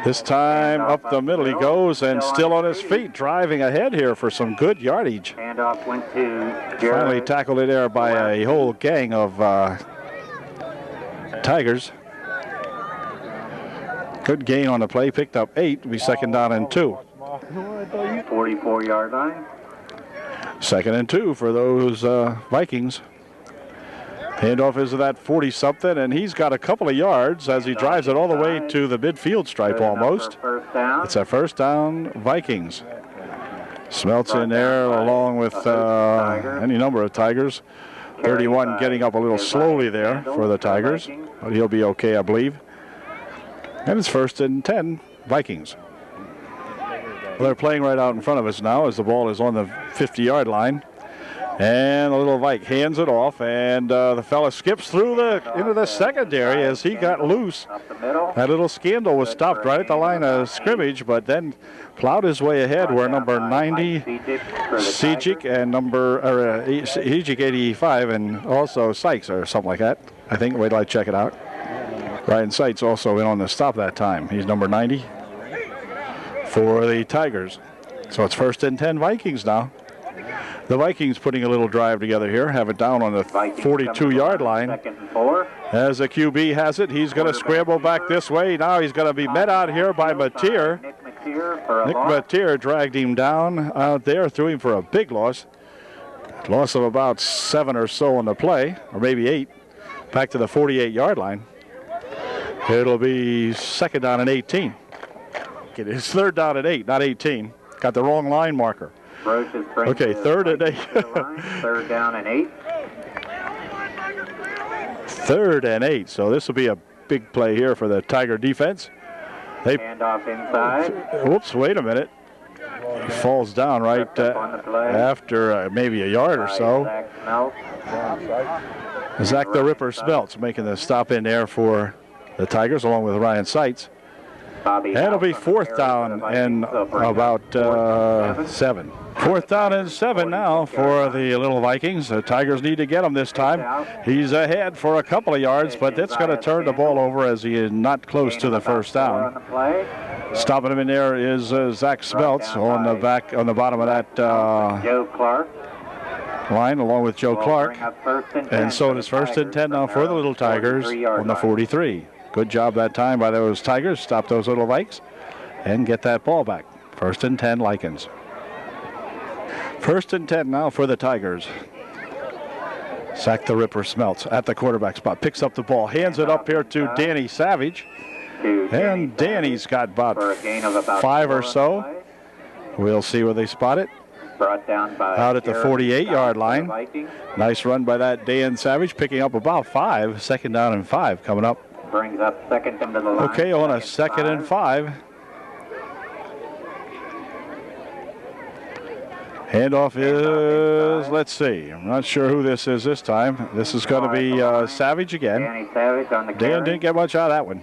This time up the middle he goes, and still on his feet, driving ahead here for some good yardage. Finally tackled in there by a whole gang of Tigers. Good gain on the play, picked up 8, it'll be 2nd down and 2. 44-yard line. 2nd and 2 for those Vikings. Handoff is that 40-something, and he's got a couple of yards as he drives it all the way to the midfield stripe almost. It's a 1st down Vikings. Smeltz in there along with any number of Tigers. 31 getting up a little slowly there for the Tigers, but he'll be okay, I believe. And it's 1st and 10 Vikings. Well, they're playing right out in front of us now as the ball is on the 50-yard line. And the little Vike hands it off, and the fella skips through into the secondary as he got loose. That little Scandal was stopped right at the line of scrimmage, but then plowed his way ahead where number 90, Sejic, and Sejic 85, and also Sykes or something like that. I think, wait till I check it out. Ryan Sykes also in on the stop that time. He's number 90 for the Tigers. So it's 1st and 10 Vikings now. The Vikings putting a little drive together here, have it down on the 42-yard line. As the QB has it, he's going to scramble back this way. Now he's going to be met out here by Mateer. Nick Mateer dragged him down out there, threw him for a big loss. Loss of about 7 or so on the play, or maybe 8, back to the 48-yard line. It'll be 2nd down and 18. It's 3rd down and 8, not 18. Got the wrong line marker. Okay, 3rd and 8. 3rd down and 8. 3rd and 8. So this will be a big play here for the Tiger defense. Handoff inside. Whoops, wait a minute. He falls down right after maybe a yard or so. Zach the Ripper Smelts making the stop in there for the Tigers along with Ryan Seitz. And it'll be 4th down and about 7. 4th down and 7 now for the little Vikings. The Tigers need to get him this time. He's ahead for a couple of yards, but that's going to turn the ball over as he is not close to the 1st down. Stopping him in there is Zach Smelts on the bottom of that Joe Clark line, along with Joe Clark. And so it is 1st and 10 now for the little Tigers on the 43. Good job that time by those Tigers. Stop those little Vikes and get that ball back. 1st and 10 Lycans. 1st and 10 now for the Tigers. Zach the Ripper Smelts at the quarterback spot. Picks up the ball. Hands it up here to Danny Savage. And Danny's got about 5 or so. We'll see where they spot it. Out at the 48-yard line. Nice run by that Dan Savage, picking up about 5. 2nd down and 5 coming up. Brings up 2nd into the line. Okay, on a 2nd and 5. Handoff is, let's see, I'm not sure who this is this time. This is going to be Savage again. Danny Savage on the Dan didn't get much out of that one.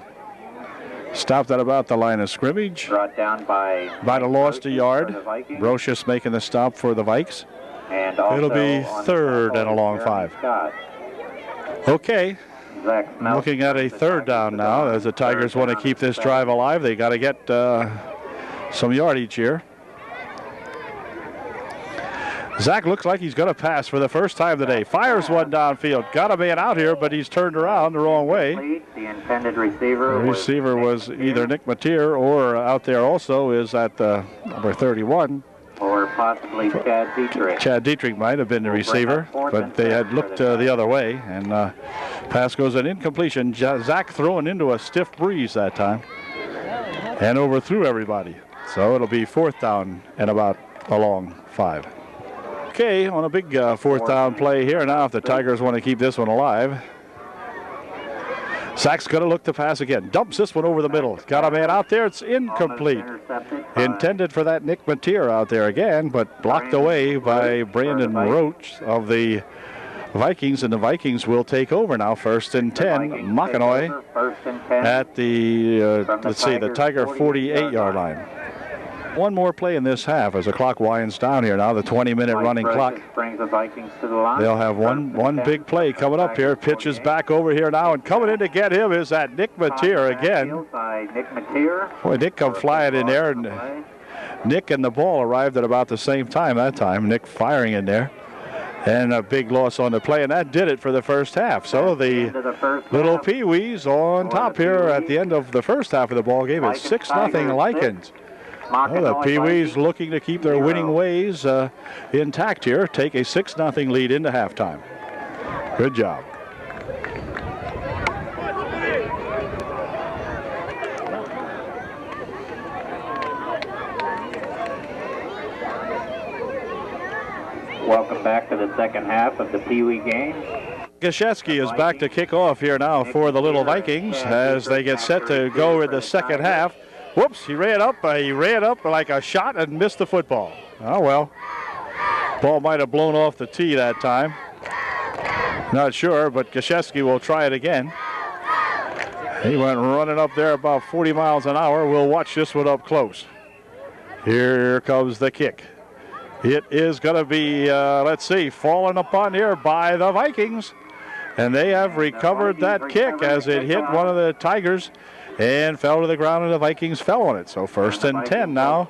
Stopped at about the line of scrimmage. Brought down by Might have lost a yard. Brocious making the stop for the Vikes. And it'll be 3rd and a long 5. Okay. Looking at a 3rd down now as the Tigers want to keep this drive alive. They got to get some yardage here. Zach looks like he's going to pass for the first time today. Fires one downfield. Got a man out here, but he's turned around the wrong way. The intended receiver. The receiver was either Nick Mateer or out there also is at number 31. Or possibly Chad Dietrich. Chad Dietrich might have been the receiver, but they had looked the other way, and pass goes an incompletion. Zach throwing into a stiff breeze that time and overthrew everybody. So it'll be 4th down and about a long 5. Okay, on a big 4th down play here now if the Tigers want to keep this one alive. Zach's going to look to pass again. Dumps this one over the middle. Got a man out there. It's incomplete. Intended for that Nick Mateer out there again, but blocked away by Brandon Roach of the Vikings, and the Vikings will take over now. 1st and 10. Makanoy at the, the Tiger 48-yard line. One more play in this half as the clock winds down here now, the 20-minute running clock. They'll have one big play coming up here. Pitches back over here now, and coming in to get him is that Nick Mateer again. Boy, Nick come flying in there, and Nick and the ball arrived at about the same time that time. Nick firing in there. And a big loss on the play, and that did it for the first half. So the little Pee-wees on top here at the end of the first half of the ball game. It's 6-0 Lycans. Well, the Pee-wees looking to keep their winning ways intact here. Take a 6-0 lead into halftime. Good job. Welcome back to the second half of the Pee-wee game. Gaszewski is back to kick off here now for the little Vikings as they get set to go in the second half. Whoops, he ran up like a shot and missed the football. Oh, well. Ball might have blown off the tee that time. Not sure, but Gosiewski will try it again. He went running up there about 40 miles an hour. We'll watch this one up close. Here comes the kick. It is going to be, let's see, fallen upon here by the Vikings. And they have recovered that kick as it hit one of the Tigers and fell to the ground, and the Vikings fell on it. So 1st and 10 now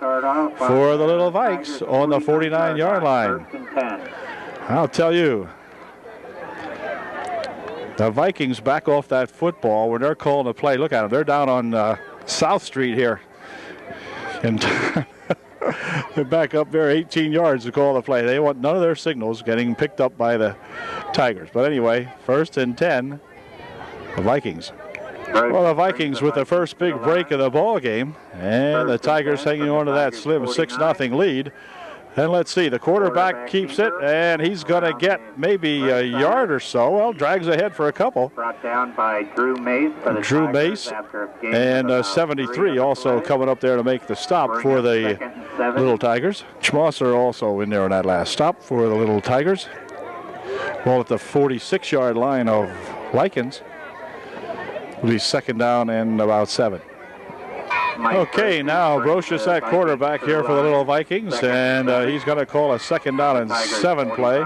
for the Little Vikes on the 49-yard line. I'll tell you, the Vikings back off that football when they're calling a play. Look at them. They're down on South Street here. And they're back up there 18 yards to call the play. They want none of their signals getting picked up by the Tigers. But anyway, 1st and 10, the Vikings. Well, the Vikings with the first big break of the ball game, and the Tigers hanging on to that slim 6-0 lead. And let's see, the quarterback keeps it, and he's going to get maybe a yard or so. Well, drags ahead for a couple. Brought down by Drew Mace. Drew Mace and 73 also coming up there to make the stop for the Little Tigers. Schmosser also in there on that last stop for the Little Tigers. Well, at the 46-yard line of Likens. Will be 2nd down and about 7. Okay, now Brocious at quarterback here for the Little Vikings, and he's going to call a 2nd down and 7 play.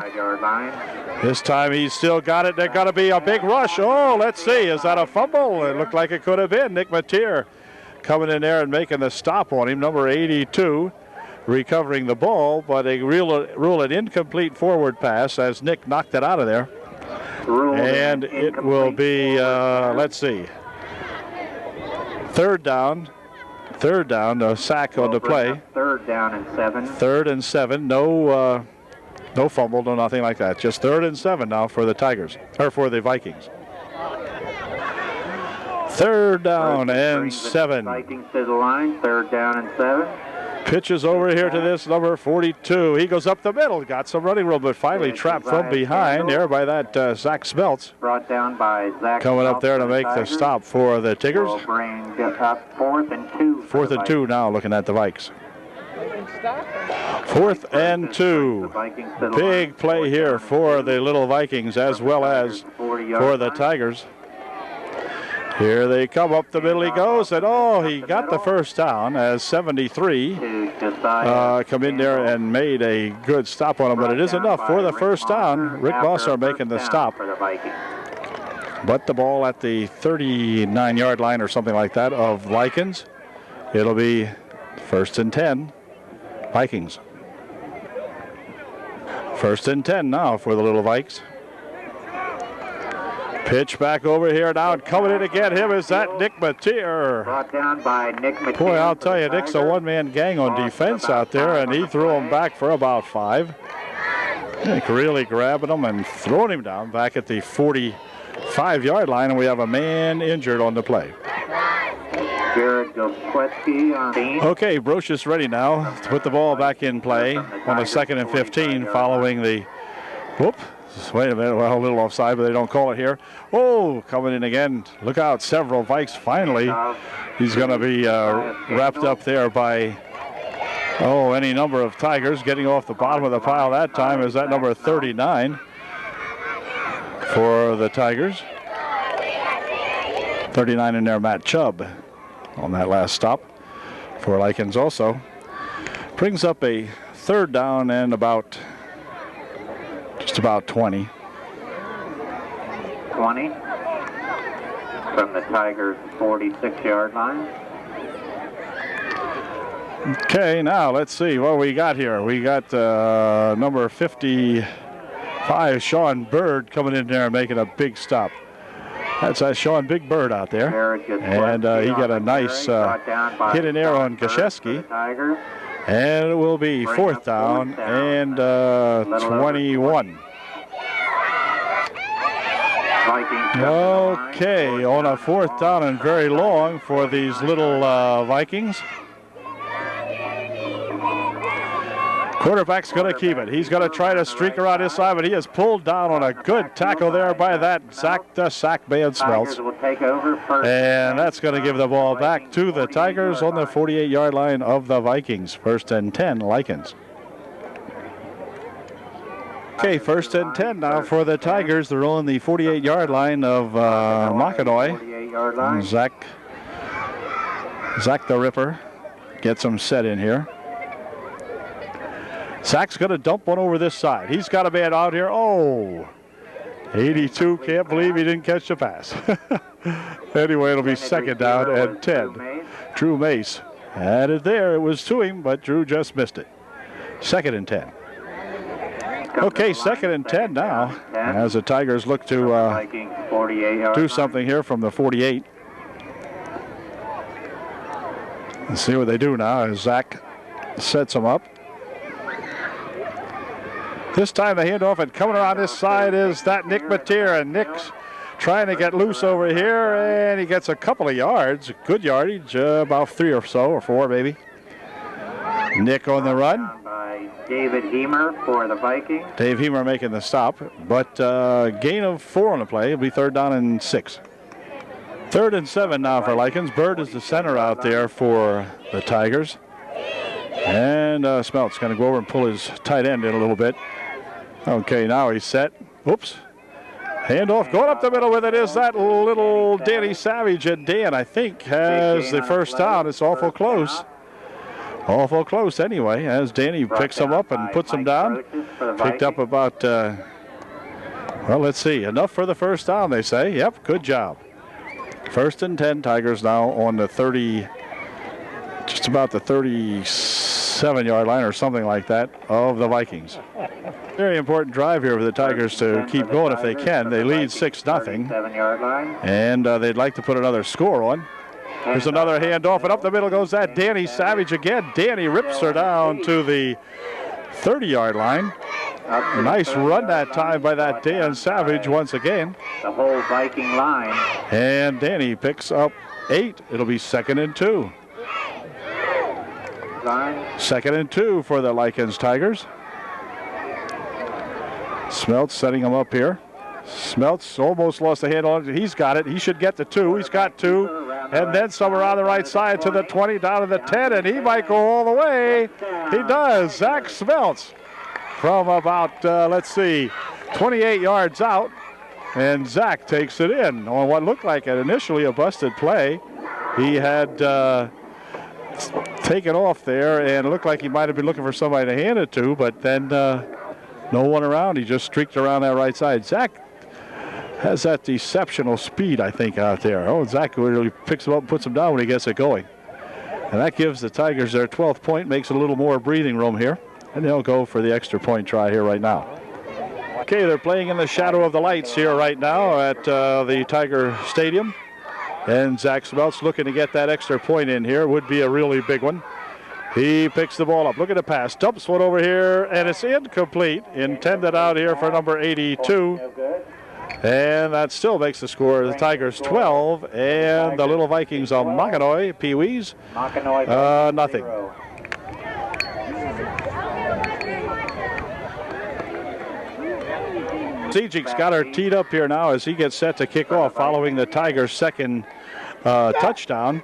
This time he's still got it. There's got to be a big rush. Oh, let's see. Is that a fumble? It looked like it could have been. Nick Mateer coming in there and making the stop on him. Number 82 recovering the ball, but they rule it incomplete forward pass as Nick knocked it out of there. And it will be, let's see, 3rd down, a sack on the play. 3rd down and 7. 3rd and 7, no fumble, no nothing like that. Just 3rd and 7 now for the Tigers, or for the Vikings. 3rd down and 7. Vikings to the line, 3rd down and 7. Pitches over here to this number 42. He goes up the middle, got some running room, but finally trapped from behind there by that Zach Smeltz. Brought down by Zach coming up there to make the stop for the Tigers. Will bring up 4th and 2. 4th and 2 now looking at the Vikes. 4th and 2. Big play here for the Little Vikings as well as for the Tigers. Here they come up the middle he goes, and oh, he got the 1st down as 73 come in there and made a good stop on him, but it is enough for the 1st down. Rick Mossar making the stop. But the ball at the 39-yard line or something like that of Likens. It'll be 1st and 10, Vikings. 1st and 10 now for the Little Vikes. Pitch back over here now, and coming in to get him is that Nick Mateer. Brought down by Nick Mateer. Boy, I'll tell you, Nick's a one-man gang on defense out there, and he threw him back for about 5. Nick really grabbing him and throwing him down back at the 45-yard line, and we have a man injured on the play. Okay, Brocious ready now to put the ball back in play on the 2nd and 15 following the, whoop. Wait a minute, well, a little offside, but they don't call it here. Oh, coming in again. Look out, several Vikes finally. He's going to be wrapped up there by, any number of Tigers. Getting off the bottom of the pile that time is that number 39 for the Tigers. 39 in there, Matt Chubb on that last stop for Likens also. Brings up a 3rd down and just about 20. 20 from the Tigers' 46-yard line. Okay, now let's see what we got here. We got number 55, Sean Bird, coming in there and making a big stop. That's Sean Big Bird out there. And he got a nice hit in there on Gosiewski. And it will be 4th down and 21. Okay, on a 4th down and very long for these Little Vikings. Quarterback's going to keep it. He's going to try to streak around his side, but he is pulled down on a good tackle there by that sack man Smeltz. And that's going to give the ball back to the Tigers on the 48-yard line of the Vikings. 1st and 10, Likens. Okay, first and 10 now for the Tigers. They're on the 48-yard line of Mockanoy. 48-yard line. Zach the Ripper gets him set in here. Zach's going to dump one over this side. He's got a man out here. Oh, 82. Can't believe he didn't catch the pass. Anyway, it'll be second down and 10. Drew Mace had it there. It was to him, but Drew just missed it. Second and 10. Okay, second and 10 now as the Tigers look to do something here from the 48. Let's see what they do now as Zach sets them up. This time the handoff, and coming around this side is that Nick Mateer, and Nick's trying to get loose over here, and he gets a couple of yards, good yardage, about 3 or so, or 4 maybe. Nick on the run. David Hemer for the Vikings. Dave Hemer making the stop, but gain of 4 on the play. It'll be third down and 6. Third and 7 now for Lycans. Bird is the center out there for the Tigers. And Smelt's going to go over and pull his tight end in a little bit. Okay, now he's set. Oops. Handoff going up the middle with it is that little Danny Savage, and Dan, I think, has the first down. It's awful close. Awful close anyway, as Danny picks him up and puts him down. Picked up about, well, let's see, enough for the first down, they say. Yep, good job. First and 10, Tigers now on the 30, just about the 37-yard line or something like that of the Vikings. Very important drive here for the Tigers to keep going if they can. They lead 6-0, and they'd like to put another score on. There's another handoff, and up the middle goes that Danny Savage again. Danny rips her down to the 30-yard line. Nice run that time by that Dan Savage once again. The whole Viking line. And Danny picks up 8. It'll be second and 2. Second and 2 for the Lycans Tigers. Smeltz setting him up here. Smeltz almost lost a hand on it. He's got it. He should get the 2. He's got 2. And then somewhere on the right side to the 20, down to the 10, and he might go all the way. He does. Zach Smeltz from about, let's see, 28 yards out. And Zach takes it in on what looked like initially a busted play. He had taken off there, and it looked like he might have been looking for somebody to hand it to, but then no one around. He just streaked around that right side. Zach has that deceptional speed, I think, out there. Oh, Zach really picks him up and puts him down when he gets it going. And that gives the Tigers their 12th point, makes a little more breathing room here. And they'll go for the extra point try here right now. Okay, they're playing in the shadow of the lights here right now at the Tiger Stadium. And Zach Smeltz looking to get that extra point in here. Would be a really big one. He picks the ball up. Look at the pass. Dumps one over here, and it's incomplete. Intended out here for number 82. And that still makes the score the Tigers 12 and the Little Vikings of Mockanoy, Pee-wees, nothing. Sejik's got her teed up here now as he gets set to kick off following the Tigers' second touchdown.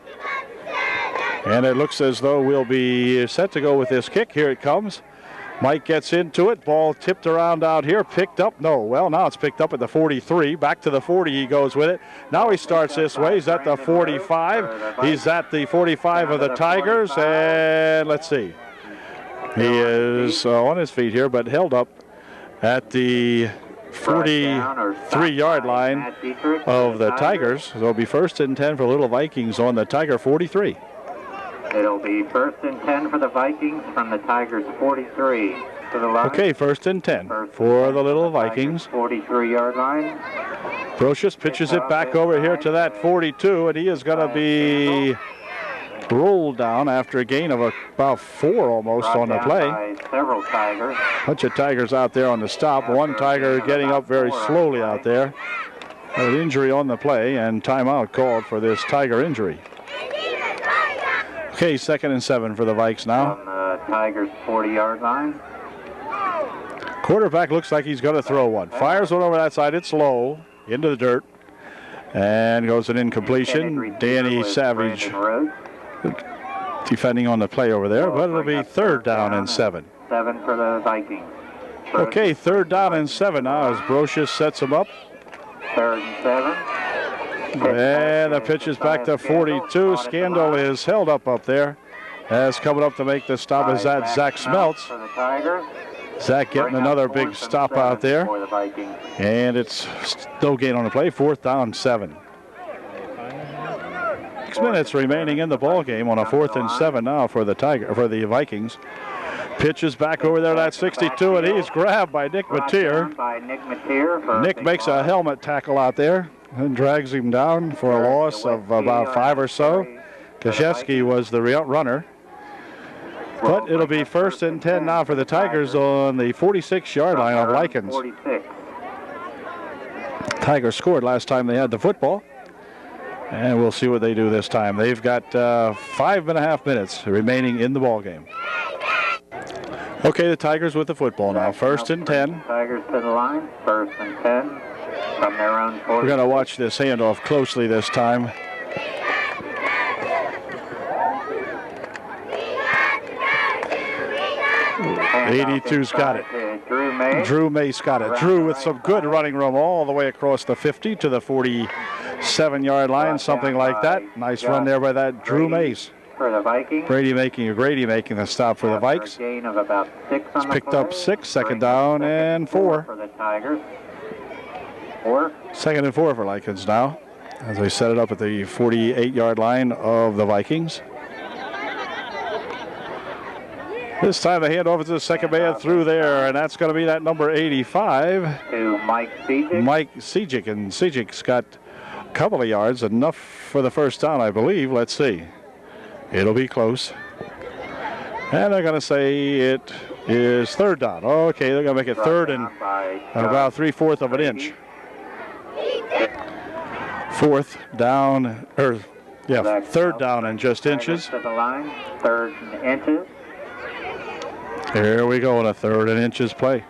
And it looks as though we'll be set to go with this kick. Here it comes. Mike gets into it. Ball tipped around out here. Picked up. No, well, now it's picked up at the 43. Back to the 40 he goes with it. Now he starts this way. He's at the 45. He's at the 45 of the Tigers. And let's see. He is on his feet here, but held up at the 43-yard line of the Tigers. So it'll be first and 10 for Little Vikings on the Tiger 43. It'll be first and 10 for the Vikings from the Tigers 43 to the line. Okay, first and 10 for the Little Vikings. 43-yard line. Brocious pitches it back over here to that 42, and he is going to be rolled down after a gain of about 4 almost on the play. Several Tigers. Bunch of Tigers out there on the stop. One Tiger getting up very slowly out there. An injury on the play, and timeout called for this Tiger injury. Okay, second and 7 for the Vikes now. On the Tigers 40-yard line. Quarterback looks like he's going to throw one. Fires one over that side. It's low into the dirt. And goes an incompletion. Danny Savage defending on the play over there. But it'll be third down and 7. 7 for the Vikings. Okay, 3rd down and 7 now as Brocious sets him up. 3rd and 7. And the pitch is back to 42. Scandal is held up there. As coming up to make the stop is that Zach Smeltz. For the Tigers. Zach getting another big stop out there. For the Vikings. And it's no gain on the play. 4th down, 7. 6 minutes remaining in the ball game on a 4th and 7 now for the Vikings. Pitch is back over there, that's 62, and he's grabbed by Nick Mateer. Nick makes a helmet tackle out there and drags him down for a loss of about 5 or so. Kaszewski was the runner. But it'll be 1st and 10 now for the Tigers on the 46-yard line of Likens. Tigers scored last time they had the football. And we'll see what they do this time. They've got 5.5 minutes remaining in the ball game. Okay, the Tigers with the football now. 1st and 10. Tigers to the line. 1st and 10 from their own 40. We're going to watch this handoff closely this time. '82's got it. Drew Mace got it. Drew with some good running room all the way across the 50 to the 47-yard line, something like that. Nice run there by that Drew Mace. For the Vikings. Grady making the stop for the Vikes. Gain of about 6 on it's picked up 6, 2nd down and 4. For the Tigers. 4. 2nd and 4 for Likens now, as they set it up at the 48-yard line of the Vikings. This time the handoff is to the second man through there, and that's going to be that number 85. To Mike Sejic. Mike Sejic, and Sejic's got a couple of yards, enough for the 1st down, I believe. Let's see. It'll be close. And they're going to say it is 3rd down. Okay, they're going to make it 3rd and about 3/4 of an inch. 4th down, 3rd down and just inches. To the line. 3rd and inches. Here we go on a 3rd and inches play.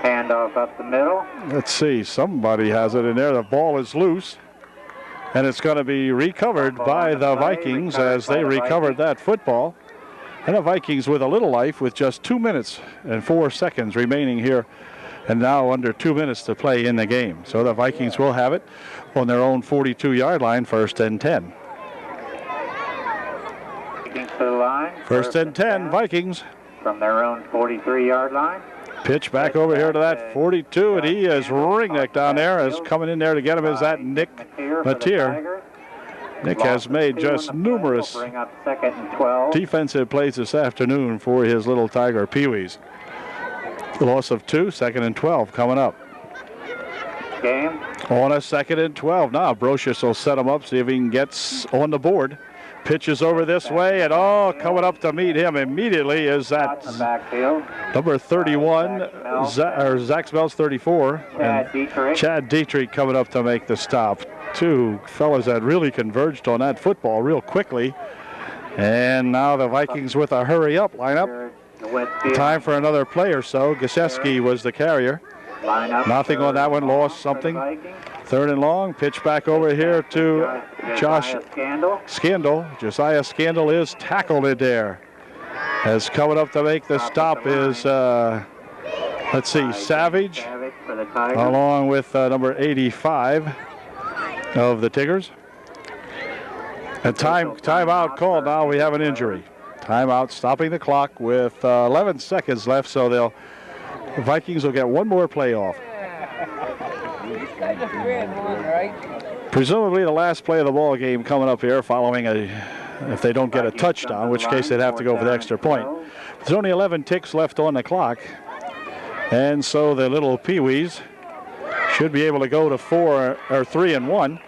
Handoff up the middle. Let's see, somebody has it in there. The ball is loose, and it's going to be recovered by the Vikings as they recovered that football. And the Vikings with a little life with just 2 minutes and 4 seconds remaining here, and now under 2 minutes to play in the game. So the Vikings will have it on their own 42-yard line, 1st and 10. To the line. 1st and 10, Vikings. From their own 43-yard line. Pitch back over here to that 42, and he is ringneck down there. As coming in there to get him is that Nick Mateer. Nick has made just numerous defensive plays this afternoon for his little Tiger Pee-wees. Loss of 2, 2nd and 12 coming up. Game. On a 2nd and 12 now. Brocious will set him up, see if he can get on the board. Pitches over this way, and coming up to meet him immediately is that number 31, Zach Smeltz 34, and Chad Dietrich coming up to make the stop. 2 fellas that really converged on that football real quickly. And now the Vikings with a hurry-up lineup. Time for another play or so. Kaszewski was the carrier. Nothing on that one, lost something. 3rd and long, pitch back over here to Josh Scandal. Josiah Scandal is tackled in there. As coming up to make the stop is, let's see, Savage, along with number 85 of the Tigers. And timeout called now. We have an injury. Timeout stopping the clock with 11 seconds left, so the Vikings will get one more play off. Presumably the last play of the ball game coming up here following if they don't get a touchdown, in which case they'd have to go for the extra point. There's only 11 ticks left on the clock, and so the little Pee-wees should be able to go to 3 and 1.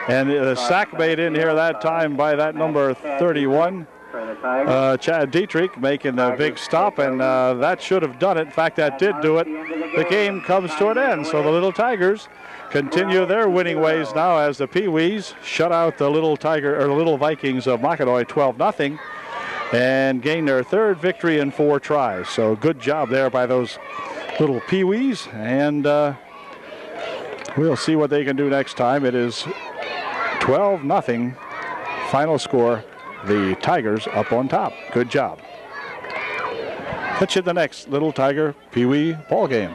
And the sack made in here that time by that number 31, Chad Dietrich, making the big stop, and that should have done it. In fact, that did do it. The game comes to an end, so the little Tigers continue their winning ways now as the Pee-wees shut out the little Vikings of Mockadoi 12-0 and gain their 3rd victory in 4 tries. So good job there by those little Pee-wees, and we'll see what they can do next time. It is 12-0 final score. The Tigers up on top. Good job. Catch you the next Little Tiger Pee Wee ball game.